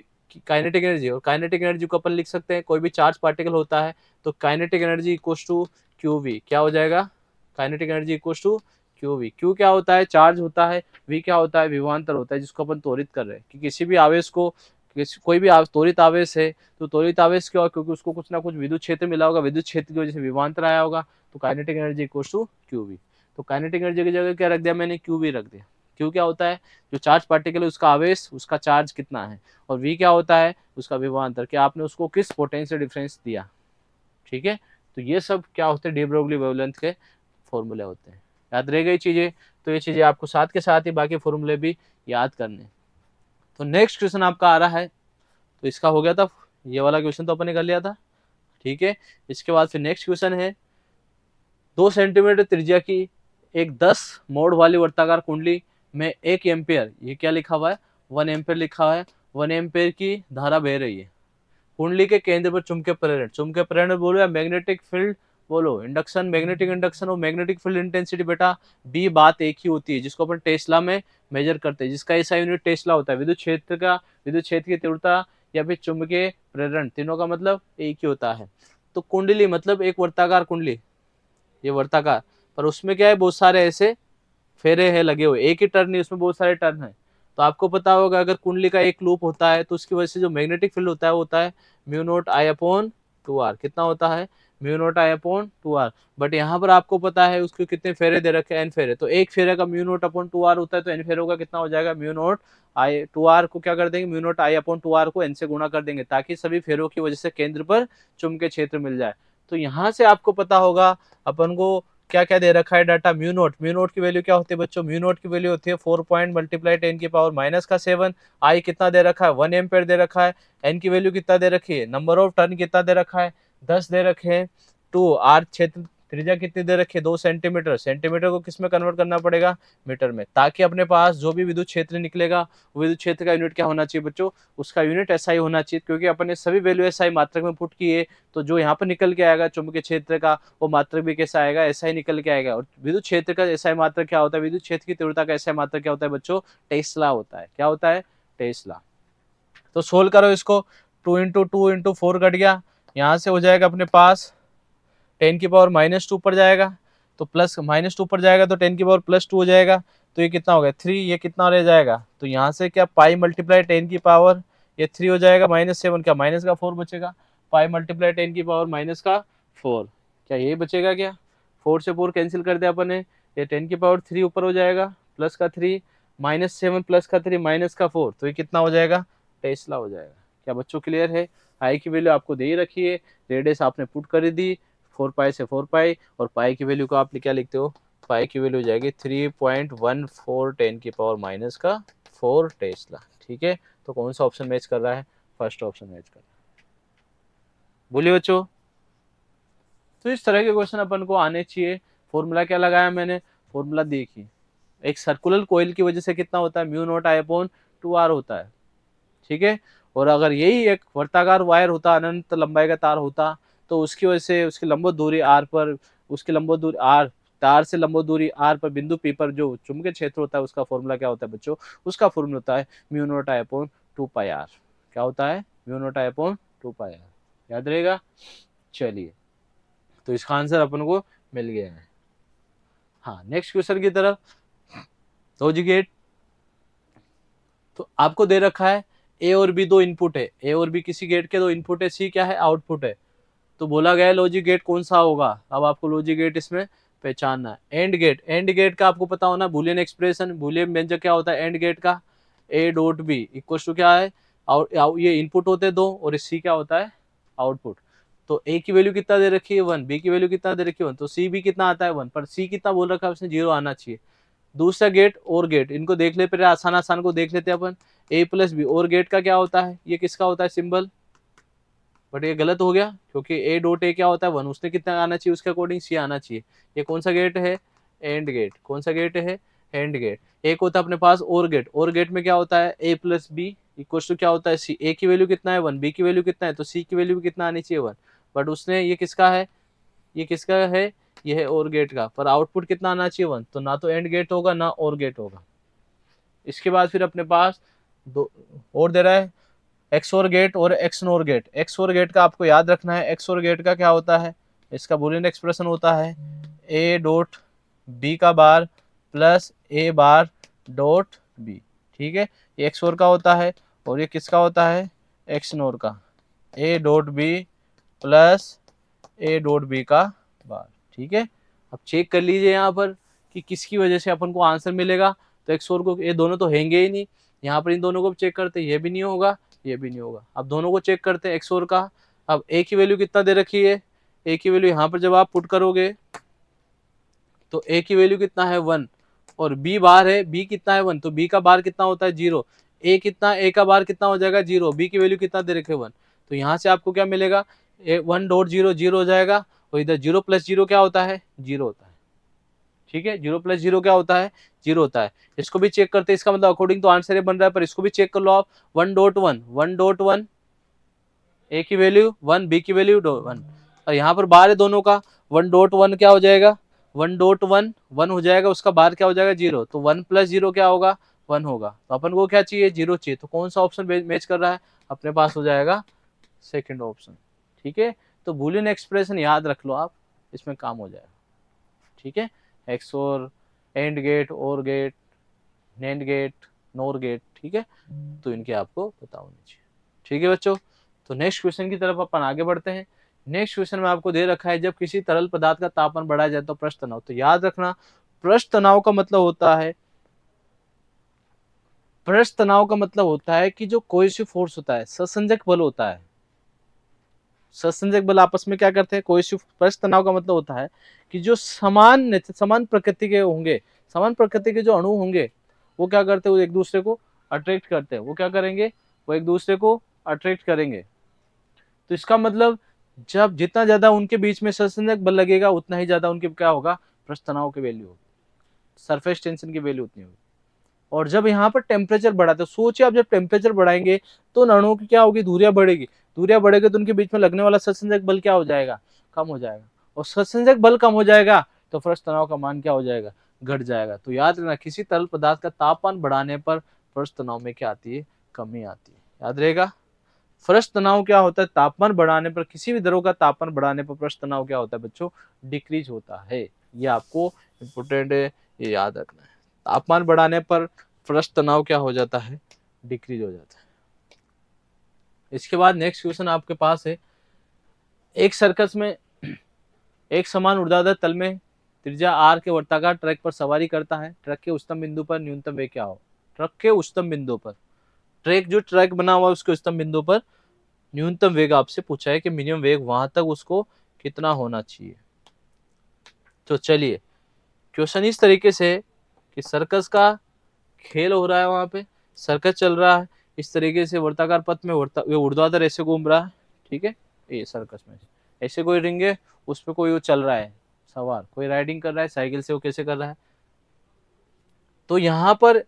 काइनेटिक एनर्जी, और काइनेटिक एनर्जी को अपन लिख सकते हैं, कोई भी चार्ज पार्टिकल होता है तो kinetic energy equals to q V. क्या हो जाएगा, kinetic energy equals to q V. Q क्या होता है, चार्ज होता है, वी क्या होता है, विभवांतर होता है, जिसको अपन त्वरित कर रहे हैं। कि किसी भी आवेश को, कोई भी त्वरित आवेश है तो त्वरित आवेश क्यों, क्योंकि उसको कुछ ना कुछ विद्युत क्षेत्र मिला होगा, विद्युत क्षेत्र की वजह से विभवांतर आया होगा, तो kinetic energy equals to q V. तो काइनेटिक एनर्जी की जगह क्या रख दिया मैंने, क्यू वी रख दिया। क्यू क्या होता है, जो चार्ज पार्टिकल है उसका आवेश, उसका चार्ज कितना है, और वी क्या होता है, उसका विभवांतर, कि आपने उसको किस पोटेंशियल डिफरेंस दिया। ठीक है, तो ये सब क्या होते हैं, डी ब्रोगली वेवलेंथ के फॉर्मूले होते हैं। याद रह गई चीजें, तो ये चीजें आपको साथ के साथ ही बाकी फॉर्मूले भी याद करने। तो नेक्स्ट क्वेश्चन आपका आ रहा है, तो इसका हो गया था, ये वाला क्वेश्चन तो अपन ने कर लिया था। ठीक है, इसके बाद फिर नेक्स्ट क्वेश्चन है, 2 सेंटीमीटर त्रिज्या की एक 10 मोड़ वाली वर्ताकार कुंडली में 1 एम्पियर, ये क्या लिखा हुआ है, 1 एम्पियर लिखा हुआ है, 1 एम्पियर की धारा बह रही है। कुंडली के केंद्र पर चुंबकीय प्रेरण, चुंबकीय प्रेरण बोलो या मैग्नेटिक फील्ड बोलो, इंडक्शन, मैग्नेटिक इंडक्शन और मैग्नेटिक फील्ड इंटेंसिटी बेटा बी बात एक ही होती है, जिसको अपन टेस्ला में मेजर करते हैं, जिसका ऐसा यूनिट टेस्ला होता है। विद्युत क्षेत्र का, विद्युत क्षेत्र की तीव्रता या फिर चुंबकीय प्रेरण, तीनों का मतलब एक ही होता है। तो कुंडली मतलब एक वर्ताकार कुंडली, ये वर्ताकार, पर उसमें क्या है, बहुत सारे ऐसे फेरे हैं लगे हुए, एक ही टर्न नहीं, उसमें बहुत सारे टर्न है। तो आपको पता होगा अगर कुंडली का एक लूप होता है तो उसकी वजह से जो मैग्नेटिक फील्ड होता है वो होता है म्यू नोट आई अपॉन 2r। कितना होता है, mu naught I upon 2r। But यहाँ पर आपको पता है उसके कितने फेरे दे रखे हैं, n फेरे, तो एक फेरे का म्यू नोट अपॉन 2r होता है, तो n फेरों का कितना हो जाएगा, म्यू नोट आई 2r को क्या कर देंगे, म्यू नोट आई अपॉन 2r को n से गुणा कर देंगे, ताकि सभी फेरों की वजह से केंद्र पर चुंबकीय क्षेत्र मिल जाए। तो यहाँ से आपको पता होगा अपन को क्या क्या दे रखा है data, mu naught, mu naught की वैल्यू क्या होती है बच्चों, म्यू नोट की वैल्यू होती है 4 पॉइंट मल्टीप्लाई 10 की पावर माइनस का 7। आई कितना दे रखा है, 1 एम्पेयर दे रखा है। एन की वैल्यू कितना दे रखी है, नंबर ऑफ टर्न कितना दे रखा है, 10 दे रखे हैं। 2 आर क्षेत्र त्रिज्या कितनी दे रखी है, 2 सेंटीमीटर। सेंटीमीटर को किस में कन्वर्ट करना पड़ेगा, मीटर में, ताकि अपने पास जो भी विद्युत क्षेत्र निकलेगा वो विद्युत क्षेत्र का यूनिट क्या होना चाहिए बच्चों, उसका यूनिट एसआई होना चाहिए, क्योंकि अपने सभी वैल्यू एसआई मात्रक में पुट किए, तो जो यहाँ पर निकल के आएगा चुंबकीय क्षेत्र का वो मात्रक भी कैसा आएगा, एसआई निकल के आएगा। और विद्युत क्षेत्र का एसआई मात्रक क्या होता है, विद्युत क्षेत्र की तीव्रता का एसआई मात्रक क्या होता है बच्चों, टेस्ला होता है। क्या होता है, टेस्ला। तो सोल्व करो इसको, 2 इंटू 2 इंटू 4 कट गया, यहाँ से हो जाएगा अपने पास 10 की पावर माइनस 2 पर जाएगा। तो प्लस -2 पर जाएगा तो 10 की पावर +2 हो जाएगा, तो ये कितना हो गया 3, ये कितना रह जाएगा, तो यहाँ से क्या पाई मल्टीप्लाई 10 की पावर ये 3 हो जाएगा, -7 क्या माइनस का 4 बचेगा, पाई मल्टीप्लाई 10 की पावर -4, क्या ये बचेगा क्या, 4 से 4 कैंसिल कर दिया अपन ने, ये 10 की पावर 3 ऊपर हो जाएगा, प्लस का 3 -7 प्लस का 3 माइनस का 4, तो ये कितना हो जाएगा टेस्ला हो जाएगा। क्या बच्चों क्लियर है? आई की वैल्यू आपको दे ही रखी है, रेडियस आपने पुट कर दी 4 पाई से 4 पाई, और पाई की वैल्यू को आप क्या लिखते हो, पाई की वैल्यू हो जाएगी 3.14 10 की पावर -4 टेस्ला। ठीक है, तो कौन सा ऑप्शन मैच कर रहा है, फर्स्ट ऑप्शन मैच कर रहा है। बोलिए बच्चों, तो इस तरह के क्वेश्चन अपन को आने चाहिए। फॉर्मूला क्या लगाया मैंने, फॉर्मूला देखिए, एक सर्कुलर कोयल की वजह से कितना होता है, mu not I upon 2r होता है। ठीक है, और अगर यही एक वर्ताकार वायर होता, अनंत लंबाई का तार होता, तो उसकी वजह से उसकी लंबवत दूरी r पर, उसकी लंबवत दूरी r, तार से लंबवत दूरी r पर बिंदु p पर जो चुंबकीय क्षेत्र होता है उसका फॉर्मूला क्या होता है बच्चों, उसका फॉर्मूला होता है mu not I upon 2πr। क्या होता है, mu not I upon 2πr, याद रहेगा। चलिए, तो इसका आंसर अपन को मिल गया है। हाँ, नेक्स्ट क्वेश्चन की तरफ, लॉजिक गेट, तो आपको दे रखा है ए और बी दो इनपुट है, ए और बी किसी गेट के दो इनपुट है, सी क्या है आउटपुट है, तो बोला गया है लॉजिक गेट कौन सा होगा। अब आपको लॉजिक गेट इसमें पहचानना है। एंड गेट, एंड गेट का आपको पता होना, बूलियन एक्सप्रेशन, बूलियन व्यंजक क्या होता है एंड गेट का, A dot B equal to क्या है, ये इनपुट होते हैं दो, और सी क्या होता है आउटपुट। तो ए की वैल्यू कितना दे रखी है 1, बी की वैल्यू कितना दे रखी है 1, तो सी भी कितना आता है 1, पर सी कितना बोल रखा है उसने 0 आना चाहिए। दूसरा गेट और गेट, इनको देख ले पहले, आसान आसान को देख लेते हैं अपन। ए प्लस बी, और गेट का क्या होता है, ये किसका होता है सिंबल, बट ये गलत हो गया क्योंकि ए डॉट ए क्या होता है 1, उसने कितना आना चाहिए उसके अकॉर्डिंग सी आना चाहिए। ये कौन सा गेट है, एंड गेट, कौन सा गेट है एंड गेट। एक होता है अपने पास और गेट, और गेट में क्या होता है ए प्लस बी इक्वल टू क्या होता है सी, ए की वैल्यू कितना है 1, बी की वैल्यू कितना है, तो सी की वैल्यू भी कितना आनी चाहिए 1, बट उसने ये किसका है, ये किसका है, ये है और गेट का, पर आउटपुट कितना आना चाहिए 1, तो ना तो एंड गेट होगा ना और गेट होगा। इसके बाद फिर अपने पास दो और दे रहा है, एक्स और गेट और एक्स नोर गेट। एक्स और गेट का आपको याद रखना है, एक्स और गेट का क्या होता है, इसका बूलियन एक्सप्रेशन होता है ए डॉट बी का बार प्लस ए बार डॉट बी। ठीक है, ये एक्स और का होता है, और ये किसका होता है एक्स नोर का, A dot B plus A dot B का बार। ठीक है, अब चेक कर लीजिए यहाँ पर कि किसकी वजह से अपन को आंसर मिलेगा, तो एक्स और को, ये दोनों तो हैंगे ही नहीं, यहाँ पर इन दोनों को चेक करते, ये भी नहीं होगा ये भी नहीं होगा। अब दोनों को चेक करते हैं एक्स और का। अब ए की वैल्यू कितना दे रखी है, ए की वैल्यू यहाँ पर जब आप पुट करोगे तो ए की वैल्यू कितना है 1, और बी बार है, बी कितना है 1, तो बी का बार कितना होता है 0, ए कितना, ए का बार कितना हो जाएगा 0, बी की वैल्यू कितना दे रखे 1, तो यहाँ से आपको क्या मिलेगा 1.0 0 हो जाएगा, और इधर 0 प्लस 0 क्या होता है 0 होता है। ठीक है, 0 प्लस 0 क्या होता है 0 होता है। इसको भी चेक करते हैं, इसका मतलब अकॉर्डिंग तो आंसर ये बन रहा है, पर इसको भी चेक कर लो आप। 1.1 ए की वैल्यू 1, बी की वैल्यू 1, और यहाँ पर बार है दोनों का, 1.1 क्या हो जाएगा 1.1 1 हो जाएगा, उसका बार क्या हो जाएगा 0, तो 1 प्लस 0 क्या होगा 1 होगा, तो अपन को क्या चाहिए 0 चाहिए, तो कौन सा ऑप्शन मैच कर रहा है, अपने पास हो जाएगा सेकेंड ऑप्शन। ठीक है, तो बूलियन एक्सप्रेशन याद रख लो आप, इसमें काम हो जाएगा। ठीक है, XOR AND gate OR gate NAND gate NOR gate. ठीक है, तो इनके आपको पता होनी चाहिए। ठीक है बच्चों, तो नेक्स्ट क्वेश्चन की तरफ अपन आगे बढ़ते हैं। नेक्स्ट क्वेश्चन में आपको दे रखा है, जब किसी तरल पदार्थ का तापमान बढ़ाया जाए तो पृष्ठ तनाव, तो याद रखना पृष्ठ तनाव का मतलब होता है, पृष्ठ तनाव का मतलब होता है कि जो कोएसिव फोर्स होता है, ससंजक बल होता है, ससंजक बल आपस में क्या करते हैं कोएसिव। पृष्ठ तनाव का मतलब होता है कि जो समान प्रकृति के होंगे, समान प्रकृति के जो अणु होंगे वो क्या करते हैं, वो एक दूसरे को अट्रैक्ट करते हैं, वो क्या करेंगे वो एक दूसरे को अट्रैक्ट करेंगे। तो इसका मतलब जब जितना ज्यादा उनके बीच में ससंजक बल लगेगा उतना ही ज्यादा उनके क्या होगा पृष्ठ तनाव की वैल्यू होगी, सरफेस टेंशन की वैल्यू उतनी होगी। और जब यहाँ पर टेम्परेचर बढ़ा, तो सोचिए आप जब टेम्परेचर बढ़ाएंगे तो अणुओं की क्या होगी दूरियां बढ़ेगी, दूरियां बढ़ेगी तो उनके बीच में लगने वाला ससंजक बल क्या हो जाएगा कम हो जाएगा, और ससंजक बल कम हो जाएगा तो पृष्ठ तनाव का मान क्या हो जाएगा घट जाएगा। तो याद रखना किसी तरल पदार्थ का तापमान बढ़ाने पर पृष्ठ तनाव में क्या आती है कमी आती है, याद रहेगा। पृष्ठ तनाव क्या होता है, तापमान बढ़ाने पर, किसी भी द्रव का तापमान बढ़ाने पर पृष्ठ तनाव क्या होता है बच्चों डिक्रीज होता है। ये आपको इम्पोर्टेंट है, ये याद रखना है। तापमान बढ़ाने पर पृष्ठ तनाव क्या हो जाता है, डिक्रीज हो जाता है। इसके बाद नेक्स्ट क्वेश्चन आपके पास है, एक सर्कस में एक समान ऊर्ध्वाधर तल में त्रिज्या आर के वर्ताकार ट्रैक पर सवारी करता है। ट्रक के उच्चतम बिंदु पर न्यूनतम वेग क्या हो? ट्रक के उच्चतम बिंदु पर, ट्रैक जो ट्रैक बना हुआ है उसके उच्चतम बिंदु पर न्यूनतम वेग आपसे पूछा है कि मिनिमम वेग वहां तक उसको कितना होना चाहिए। तो चलिए, क्वेश्चन इस तरीके से कि सर्कस का खेल हो रहा है, वहां पे सर्कस चल रहा है, इस तरीके से वर्ताकार पथ में ऊर्ध्वाधर ऐसे घूम रहा है, ठीक है। ये सर्कस में ऐसे कोई रिंग है, उस पर कोई वो चल रहा है सवार, कोई राइडिंग कर रहा है साइकिल से, वो कैसे कर रहा है। तो यहाँ पर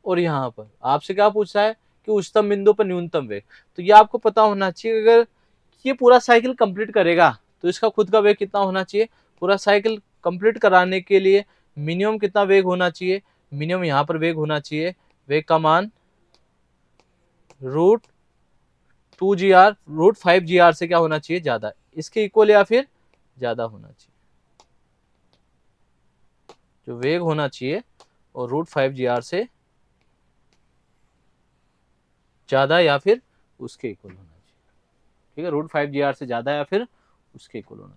और यहाँ पर आपसे क्या पूछा है कि उच्चतम बिंदु पर न्यूनतम वेग। तो ये आपको पता होना चाहिए, अगर ये पूरा साइकिल कंप्लीट करेगा तो इसका खुद का वेग कितना होना चाहिए। पूरा साइकिल कंप्लीट कराने के लिए मिनिमम कितना वेग होना चाहिए, मिनिमम यहाँ पर वेग होना चाहिए, वेग का मान √2 GR √5 GR से क्या होना चाहिए, ज्यादा, इसके इक्वल या फिर ज्यादा होना चाहिए। जो वेग होना चाहिए और √5 GR से ज्यादा या फिर उसके इक्वल होना चाहिए, ठीक है। √5 GR से ज्यादा या फिर उसके इक्वल होना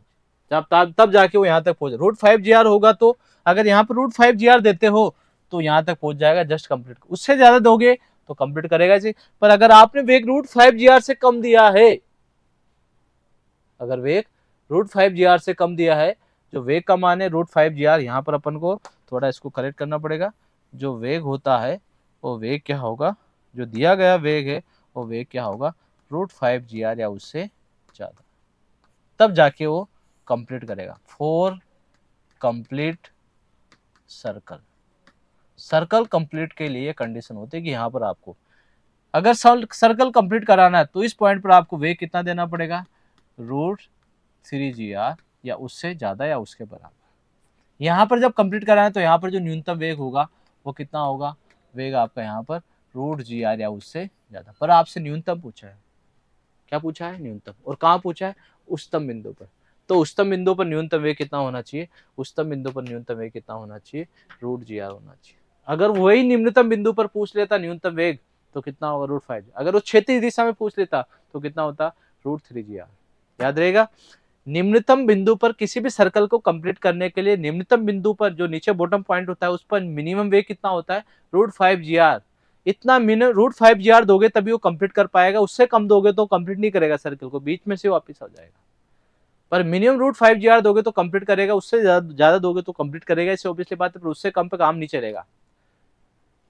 चाहिए, तब जाके वो यहाँ तक पहुंचे। √5 GR होगा तो अगर यहाँ पर √5 GR देते हो तो यहाँ तक पहुंच जाएगा जस्ट कंप्लीट। उससे ज्यादा दोगे तो कंप्लीट करेगा जी। पर अगर आपने वेग √5 GR से कम दिया है, अगर वेग √5 GR से कम दिया है, जो वेग का मान है √5 GR, यहाँ पर अपन को थोड़ा इसको करेक्ट करना पड़ेगा। जो वेग होता है वो वेग क्या होगा, जो दिया गया वेग है वो वेग क्या होगा, √5 GR या उससे ज्यादा, तब जाके वो कंप्लीट करेगा। For complete circle, circle complete के लिए कंडीशन होती है कि यहाँ पर आपको अगर सर्कल कंप्लीट कराना है तो इस पॉइंट पर आपको वेग कितना देना पड़ेगा, √3 GR या उससे ज्यादा या उसके बराबर। यहाँ पर जब कंप्लीट कराना है तो यहाँ पर जो न्यूनतम वेग होगा वो कितना होगा, वेग आपका यहाँ पर √GR या उससे ज्यादा। पर आपसे न्यूनतम पूछा है, क्या पूछा है, न्यूनतम, और कहाँ पूछा है, उच्चतम बिंदु पर। तो उच्चतम बिंदु पर न्यूनतम वेग कितना होना चाहिए, उच्चतम बिंदु पर न्यूनतम वेग कितना होना चाहिए, √GR होना चाहिए। अगर वही निम्नतम बिंदु पर पूछ लेता न्यूनतम वेग तो कितना होगा, √5। अगर वो क्षैतिज दिशा में पूछ लेता तो कितना होता, √3 GR। याद रहेगा, निम्नतम बिंदु पर किसी भी सर्कल को कंप्लीट करने के लिए निम्नतम बिंदु पर जो नीचे बॉटम पॉइंट होता है उस पर मिनिमम वेग कितना होता है, √5 GR। इतना मिनिमम √5 GR दोगे तभी वो कंप्लीट कर पाएगा, उससे कम दोगे तो कंप्लीट नहीं करेगा सर्कल को, बीच में से वापस आ जाएगा। पर मिनिमम √5 GR दोगे तो कंप्लीट करेगा, उससे ज्यादा दोगे तो कंप्लीट करेगा, इससे ऑब्वियसली बात है, पर उससे कम पे काम नहीं चलेगा।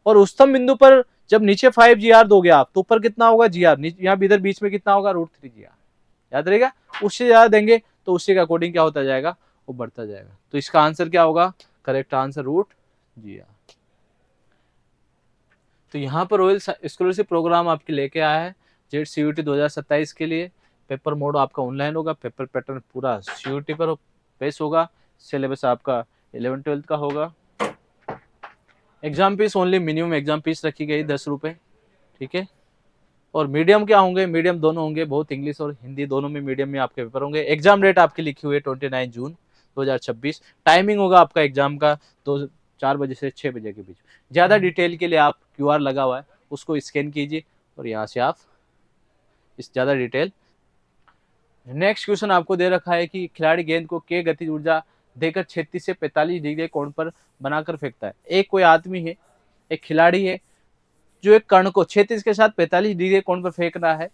और उच्चतम बिंदु पर जब नीचे 5 GR दोगे आप तो ऊपर कितना होगा, GR, यहाँ इधर बीच में कितना होगा, √3 GR। याद रहेगा, उससे ज्यादा देंगे तो उससे के अकॉर्डिंग क्या होता जाएगा, वो बढ़ता जाएगा। तो इसका आंसर क्या होगा, करेक्ट आंसर √GR। तो यहाँ पर रॉयल स्कॉलरशिप प्रोग्राम आपके लेके आया है जेट CUET 2027 के लिए। पेपर मोड आपका ऑनलाइन होगा, पेपर पैटर्न पूरा CUET पर बेस होगा, सिलेबस आपका 11th-12th का होगा। Exam fees only minimum exam fees रखी गई 10 रुपये, ठीक है। और मीडियम क्या होंगे, मीडियम दोनों होंगे, बहुत इंग्लिश और हिंदी दोनों में मीडियम में आपके पेपर होंगे। एग्जाम डेट आपकी लिखी हुई है 29 जून 2026। टाइमिंग होगा आपका एग्जाम का 4 बजे से 6 बजे के बीच। ज़्यादा डिटेल के लिए आप QR लगा हुआ है उसको स्कैन कीजिए और यहाँ से आप इस ज़्यादा डिटेल। नेक्स्ट क्वेश्चन आपको दे रखा है कि खिलाड़ी गेंद को के गतिज ऊर्जा देकर 36 से 45 डिग्री कोण पर बनाकर फेंकता है। एक कोई आदमी है, एक खिलाड़ी है जो एक कण को 36 के साथ 45 डिग्री कोण पर फेंक रहा है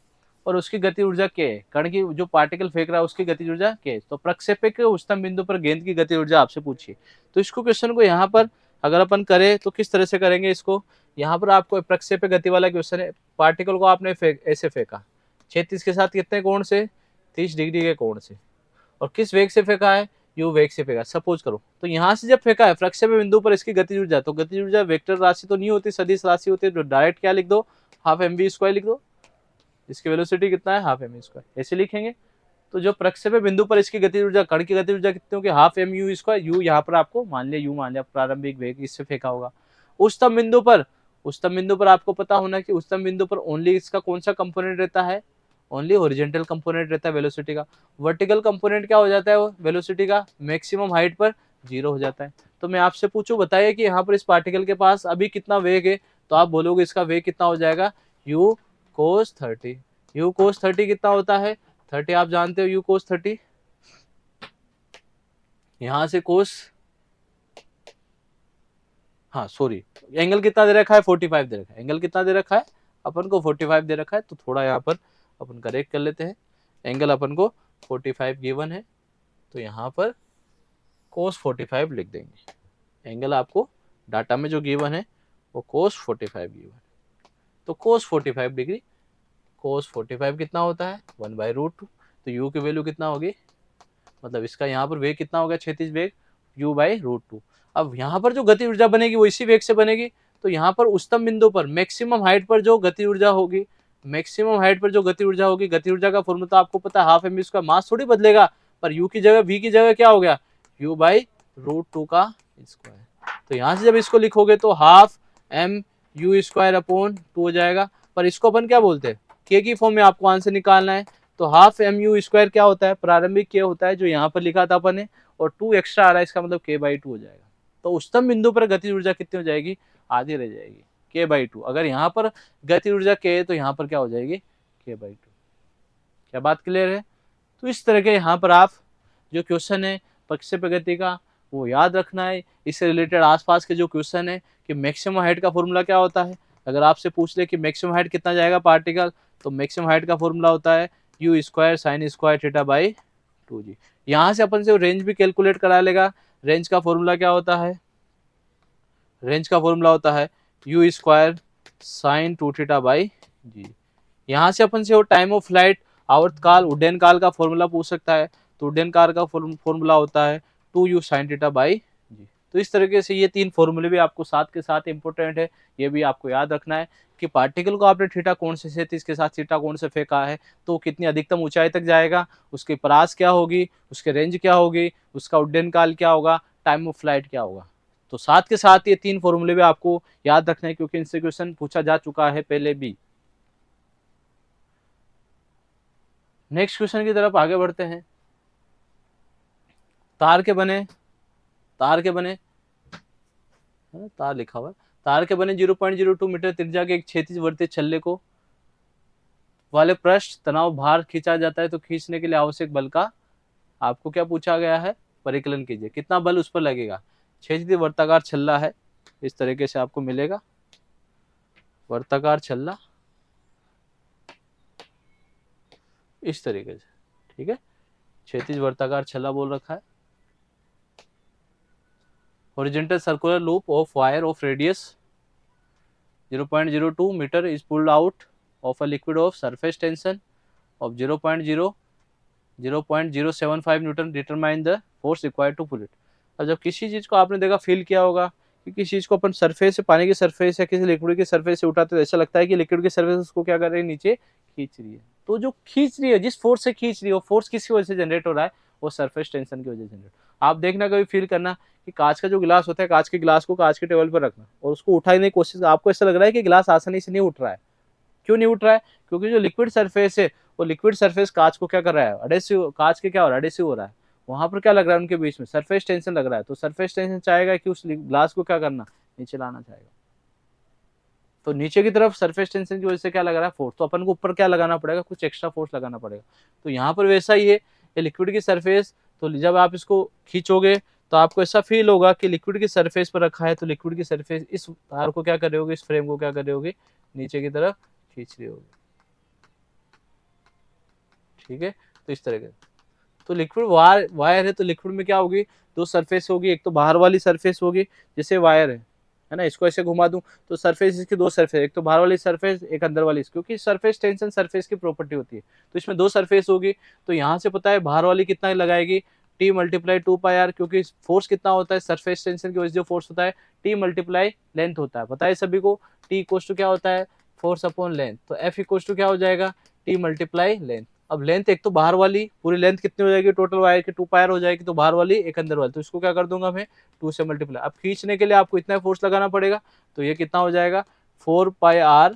और उसकी गति ऊर्जा के है, कण की जो पार्टिकल फेंक रहा है उसकी गति ऊर्जा के। तो प्रक्षेपक के उच्चतम बिंदु पर गेंद की गति ऊर्जा आपसे पूछिए। तो इसको क्वेश्चन को यहाँ पर अगर अपन करें तो किस तरह से करेंगे इसको, यहाँ पर आपको प्रक्षेपक गति वाला क्वेश्चन है। पार्टिकल को आपने ऐसे फेंका 36 के साथ कितने कोण से, 30 डिग्री के कोण से, और किस वेग से फेंका है, यू वेग से फेंका सपोज करो। तो यहाँ से जब फेंका है प्रक्षेपक बिंदु पर इसकी गति ऊर्जा, तो गति ऊर्जा वेक्टर राशि तो नहीं होती, सदिश राशि होती है। तो डायरेक्ट क्या लिख दो, हाफ mv² लिख दो। इसकी वेलोसिटी कितना है, हाफ mv², ऐसे लिखेंगे। तो जो प्रक्षेपक बिंदु पर इसकी गति ऊर्जा, कण की गति ऊर्जा कितनी होगी, हाफ mu²। यू यहाँ पर आपको मान लिया, यू मान लिया प्रारंभिक वेग, इससे फेंका होगा। उच्चतम बिंदु पर, उच्चतम बिंदु पर आपको पता होना कि उच्चतम बिंदु पर ओनली इसका कौन सा कंपोनेंट रहता है, ओनली ओरिजेंटल कंपोनेंट रहता है वेलोसिटी का। वर्टिकल कंपोनेंट क्या हो जाता है, वो वेलोसिटी का मैक्सिमम हाइट पर 0 हो जाता है। तो मैं आपसे पूछूं, बताइए कि यहाँ पर इस पार्टिकल के पास अभी कितना वेग है, तो आप बोलोगे इसका वेग कितना हो जाएगा, u cos 30। u cos 30 कितना होता है, 30 आप जानते हो, u cos 30, यहां से कोस, हाँ सॉरी, एंगल कितना दे रखा है, 45 दे रखा है। एंगल कितना दे रखा है अपन को, 45 दे रखा है। तो थोड़ा यहाँ पर अपन करेक्ट कर लेते हैं, एंगल अपन को 45 गिवन है, तो यहाँ पर कोस 45 लिख देंगे। एंगल आपको डाटा में जो गिवन है वो कोस 45 गिवन है, तो कोस 45 डिग्री। कोस 45 कितना होता है, 1/√2। तो u की वैल्यू कितना होगी, मतलब इसका यहाँ पर वेग कितना होगा, क्षैतिज वेग u/√2। अब यहाँ पर जो गति ऊर्जा बनेगी वो इसी वेग से बनेगी। तो यहाँ पर उच्चतम बिंदु पर मैक्सिमम हाइट पर जो गति ऊर्जा होगी, मैक्सिमम हाइट पर जो गति ऊर्जा होगी, गति ऊर्जा का फॉर्मूला तो आपको पता है, हाफ एम इसका मास थोड़ी बदलेगा, पर u की जगह v की जगह क्या हो गया, u/√2 का स्क्वायर। तो यहाँ से जब इसको लिखोगे तो half m u square upon 2 हो जाएगा। पर इसको अपन क्या बोलते हैं, के की फॉर्म में आपको आंसर निकालना है। तो हाफ एम यू स्क्वायर क्या होता है, प्रारंभिक के होता है जो यहाँ पर लिखा था अपन ने, और 2 एक्स्ट्रा आ रहा है, इसका मतलब k/2 हो जाएगा। तो उच्चतम बिंदु पर गति ऊर्जा कितनी हो जाएगी, आधी रह जाएगी, k/2। अगर यहाँ पर गति ऊर्जा k है तो यहाँ पर क्या हो जाएगी, k/2। क्या बात क्लियर है। तो इस तरह के यहाँ पर आप जो क्वेश्चन है पक्ष प्रगति का वो याद रखना है। इससे रिलेटेड आसपास के जो क्वेश्चन है कि मैक्सिमम हाइट का फॉर्मूला क्या होता है, अगर आपसे पूछ ले कि मैक्सिमम हाइट कितना जाएगा पार्टिकल, तो मैक्सिमम हाइट का फॉर्मूला होता है u स्क्वायर साइन स्क्वायर थीटा/2g। यहाँ से अपन से रेंज भी कैलकुलेट करा लेगा। रेंज का फॉर्मूला क्या होता है, रेंज का फॉर्मूला होता है u स्क्वायर साइन 2θ/g। यहाँ से अपन से वो टाइम ऑफ फ्लाइट, आवर्तकाल, उड्डयन काल का फॉर्मूला पूछ सकता है। तो उड्डयन काल का फॉर्मूला होता है 2u sin θ/g। तो इस तरीके से ये 3 फॉर्मूले भी आपको साथ के साथ इंपॉर्टेंट है, ये भी आपको याद रखना है कि पार्टिकल को आपने थीटा कोण से 37 के साथ थीटा कोण से फेंका है तो कितनी अधिकतम ऊंचाई तक जाएगा, उसकी परास क्या होगी, उसके रेंज क्या होगी, उसका उड्डयन काल क्या होगा, टाइम ऑफ फ्लाइट क्या होगा। तो साथ के साथ ये 3 फॉर्मूले भी आपको याद रखना है क्योंकि इनसे क्वेश्चन पूछा जा चुका है पहले भी। नेक्स्ट क्वेश्चन की तरफ आगे बढ़ते हैं। तार के बने, तार के बने, तार लिखा हुआ है, तार के बने 0.02 मीटर त्रिज्या के एक क्षैतिज वर्तित छल्ले को वाले पृष्ठ तनाव भार खींचा जाता है, तो खींचने के लिए आवश्यक बल का आपको क्या पूछा गया है, परिकलन कीजिए, कितना बल उस पर लगेगा। क्षैतिज वर्ताकार छल्ला है, इस तरीके से आपको मिलेगा वर्ताकार छल्ला, इस तरीके से, ठीक है, क्षैतिज वर्ताकार छल्ला बोल रखा है। horizontal circular loop of wire of radius 0.02 meter is pulled out of a liquid of surface tension of 0.075 Newton. Determine the force required to pull it. अब जब किसी चीज को आपने देखा, फील किया होगा कि किसी चीज को अपन सरफेस से, पानी की सरफेस या किसी लिक्विड की सरफेस से उठाते तो ऐसा लगता है कि लिक्विड की सरफेस उसको क्या कर रही है, नीचे खींच रही है। तो जो खींच रही है, जिस फोर्स से खींच रही है, वो फोर्स किसकी वजह से जनरेट हो रहा है, वो सरफेस टेंशन की वजह से जनरेट। आप देखना, कभी फील करना कि कांच का जो गिलास होता है, कांच के गिलास को कांच के टेबल पर रखना और उसको उठाने की कोशिश, आपको ऐसा लग रहा है कि गिलास आसानी से नहीं उठ रहा है। क्यों नहीं उठ रहा है, क्योंकि जो लिक्विड सरफेस है वो लिक्विड सरफेस कांच को क्या कर रहा है, अडेसिव, कांच के क्या हो रहा है, अडेसिव हो रहा है। वहां पर क्या लग रहा है, उनके बीच में सरफेस टेंशन लग रहा है। तो सरफेस टेंशन चाहेगा कि उस ग्लास को क्या करना, नीचे लाना चाहेगा। तो नीचे की तरफ सरफेस टेंशन की वजह से क्या लग रहा है, फोर्स, तो अपन को ऊपर क्या लगाना पड़ेगा, कुछ एक्स्ट्रा फोर्स लगाना पड़ेगा। तो यहाँ पर वैसा ही है, ये लिक्विड की सरफेस, तो जब आप इसको खींचोगे तो आपको ऐसा फील होगा कि लिक्विड की सरफेस पर रखा है, तो लिक्विड की सरफेस इस तार को क्या कर रहे होगे, इस फ्रेम को क्या कर रहे होगे, नीचे की तरफ खींच रही होगी, ठीक है। तो इस तरह के, तो लिक्विड वायर है, तो लिक्विड में क्या होगी, दो सरफेस होगी, एक तो बाहर वाली सरफेस होगी, जैसे वायर है ना, इसको ऐसे घुमा दूं तो सरफेस, इसकी दो सरफेस, एक तो बाहर वाली सरफेस, एक अंदर वाली, क्योंकि सरफेस टेंशन सरफेस की प्रॉपर्टी होती है। तो इसमें दो सरफेस होगी, तो यहाँ से पता है बाहर वाली कितना लगाएगी, T × 2πr, क्योंकि फोर्स कितना होता है, सरफेस टेंशन की वजह से जो फोर्स होता है T × लेंथ होता है, पता है सभी को। T = क्या होता है, फोर्स अपॉन लेंथ, तो F = क्या हो जाएगा, T × लेंथ। अब लेंथ एक तो बाहर वाली, पूरी लेंथ कितनी हो जाएगी टोटल वायर की, 2πr हो जाएगी, तो बाहर वाली एक अंदर वाली, तो इसको क्या कर दूंगा मैं, 2 से मल्टीप्लाई। अब खींचने के लिए आपको इतना फोर्स लगाना पड़ेगा, तो ये कितना हो जाएगा, 4πr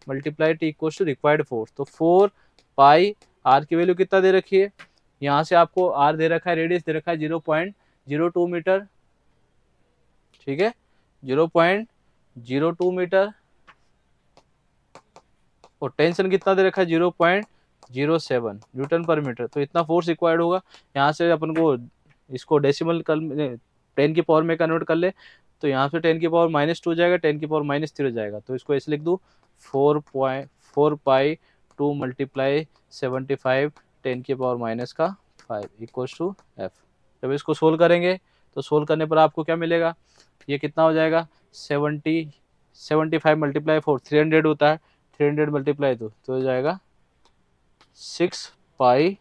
multiply t equal to required force. तो 4 पाई आर की वैल्यू कितना दे रखी है, यहाँ से आपको आर दे रखा है, रेडियस दे रखा है 0.02 मीटर, ठीक है, 0.02 मीटर, और टेंशन कितना दे रखा है 0.07 न्यूटन पर मीटर। तो इतना फोर्स रिक्वायर्ड होगा। यहाँ से अपन को इसको डेसिमल कर 10 की पावर में कन्वर्ट कर ले, तो यहाँ से 10 की पावर -2 हो जाएगा, 10 की पावर -3 हो जाएगा। तो इसको ऐसे लिख दूँ 4 पाई 2 मल्टीप्लाई 75 10 की पावर -5 इक्वल्स टू एफ। जब इसको सोल्व करेंगे तो सोल्व करने पर आपको क्या मिलेगा, ये कितना हो जाएगा 75 मल्टीप्लाई 4 300 होता है, 300 मल्टीप्लाई तो हो जाएगा 6 पाई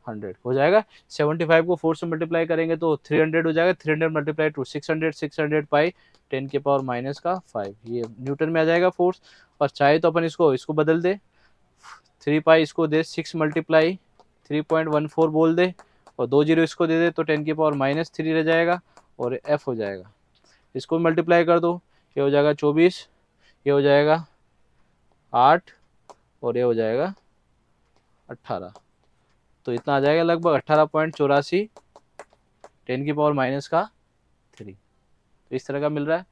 100 हो जाएगा। 75 को 4 से मल्टीप्लाई करेंगे तो 300 हो जाएगा, 300 मल्टीप्लाई टू 600 पाई 10 के पावर -5, ये न्यूटन में आ जाएगा फोर्स। और चाहे तो अपन इसको बदल दे, 3 पाई इसको दे 6 मल्टीप्लाई 3.14 बोल दे, और 2 जीरो इसको दे दे तो 10 की पावर -3 रह जाएगा, और एफ हो जाएगा। इसको मल्टीप्लाई कर दो, ये हो जाएगा 24, ये हो जाएगा 8, और ये हो जाएगा 18। तो इतना आ जाएगा लगभग 18.84 10 की पावर -3। तो इस तरह का मिल रहा है।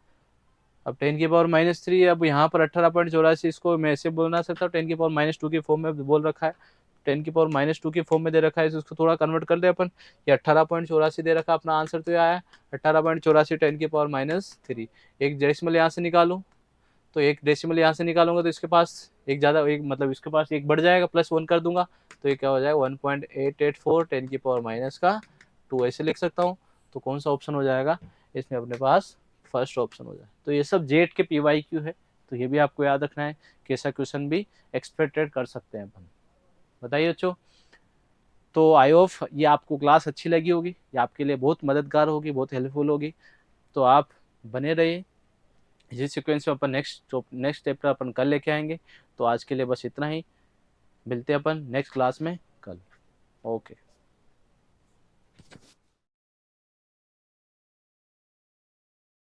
अब 10 की पावर -3, अब यहाँ पर 18.84, इसको मैं ऐसे बोलना सकता हूँ 10 की पावर -2 की फॉर्म में बोल रखा है, 10 की पावर -2 की फॉर्म में दे रखा है, इसको थोड़ा कन्वर्ट कर दे अपन। ये 18.84 दे रखा, अपना आंसर तो ये आया 18.84 10 की पावर -3। एक डेसिमल यहाँ से निकालूँ, तो एक डेसिमल यहाँ से निकालूंगा तो इसके पास एक ज़्यादा, एक मतलब इसके पास एक बढ़ जाएगा, +1 कर दूंगा तो ये क्या हो जाएगा 1.884 10 की पावर -2, ऐसे लिख सकता हूँ। तो कौन सा ऑप्शन हो जाएगा इसमें अपने पास, फर्स्ट ऑप्शन हो जाए। तो ये सब जेट के PYQ है, तो ये भी आपको याद रखना है कि ऐसा क्वेश्चन भी एक्सपेक्टेड कर सकते हैं अपन। बताइए बच्चों, तो आई होप ये आपको क्लास अच्छी लगी होगी, ये आपके लिए बहुत मददगार होगी, बहुत हेल्पफुल होगी। तो आप बने रहिए, इसी सीक्वेंस में अपन नेक्स्ट चैप्टर अपन कल लेके आएंगे। तो आज के लिए बस इतना ही, मिलते हैं अपन नेक्स्ट क्लास में कल। ओके।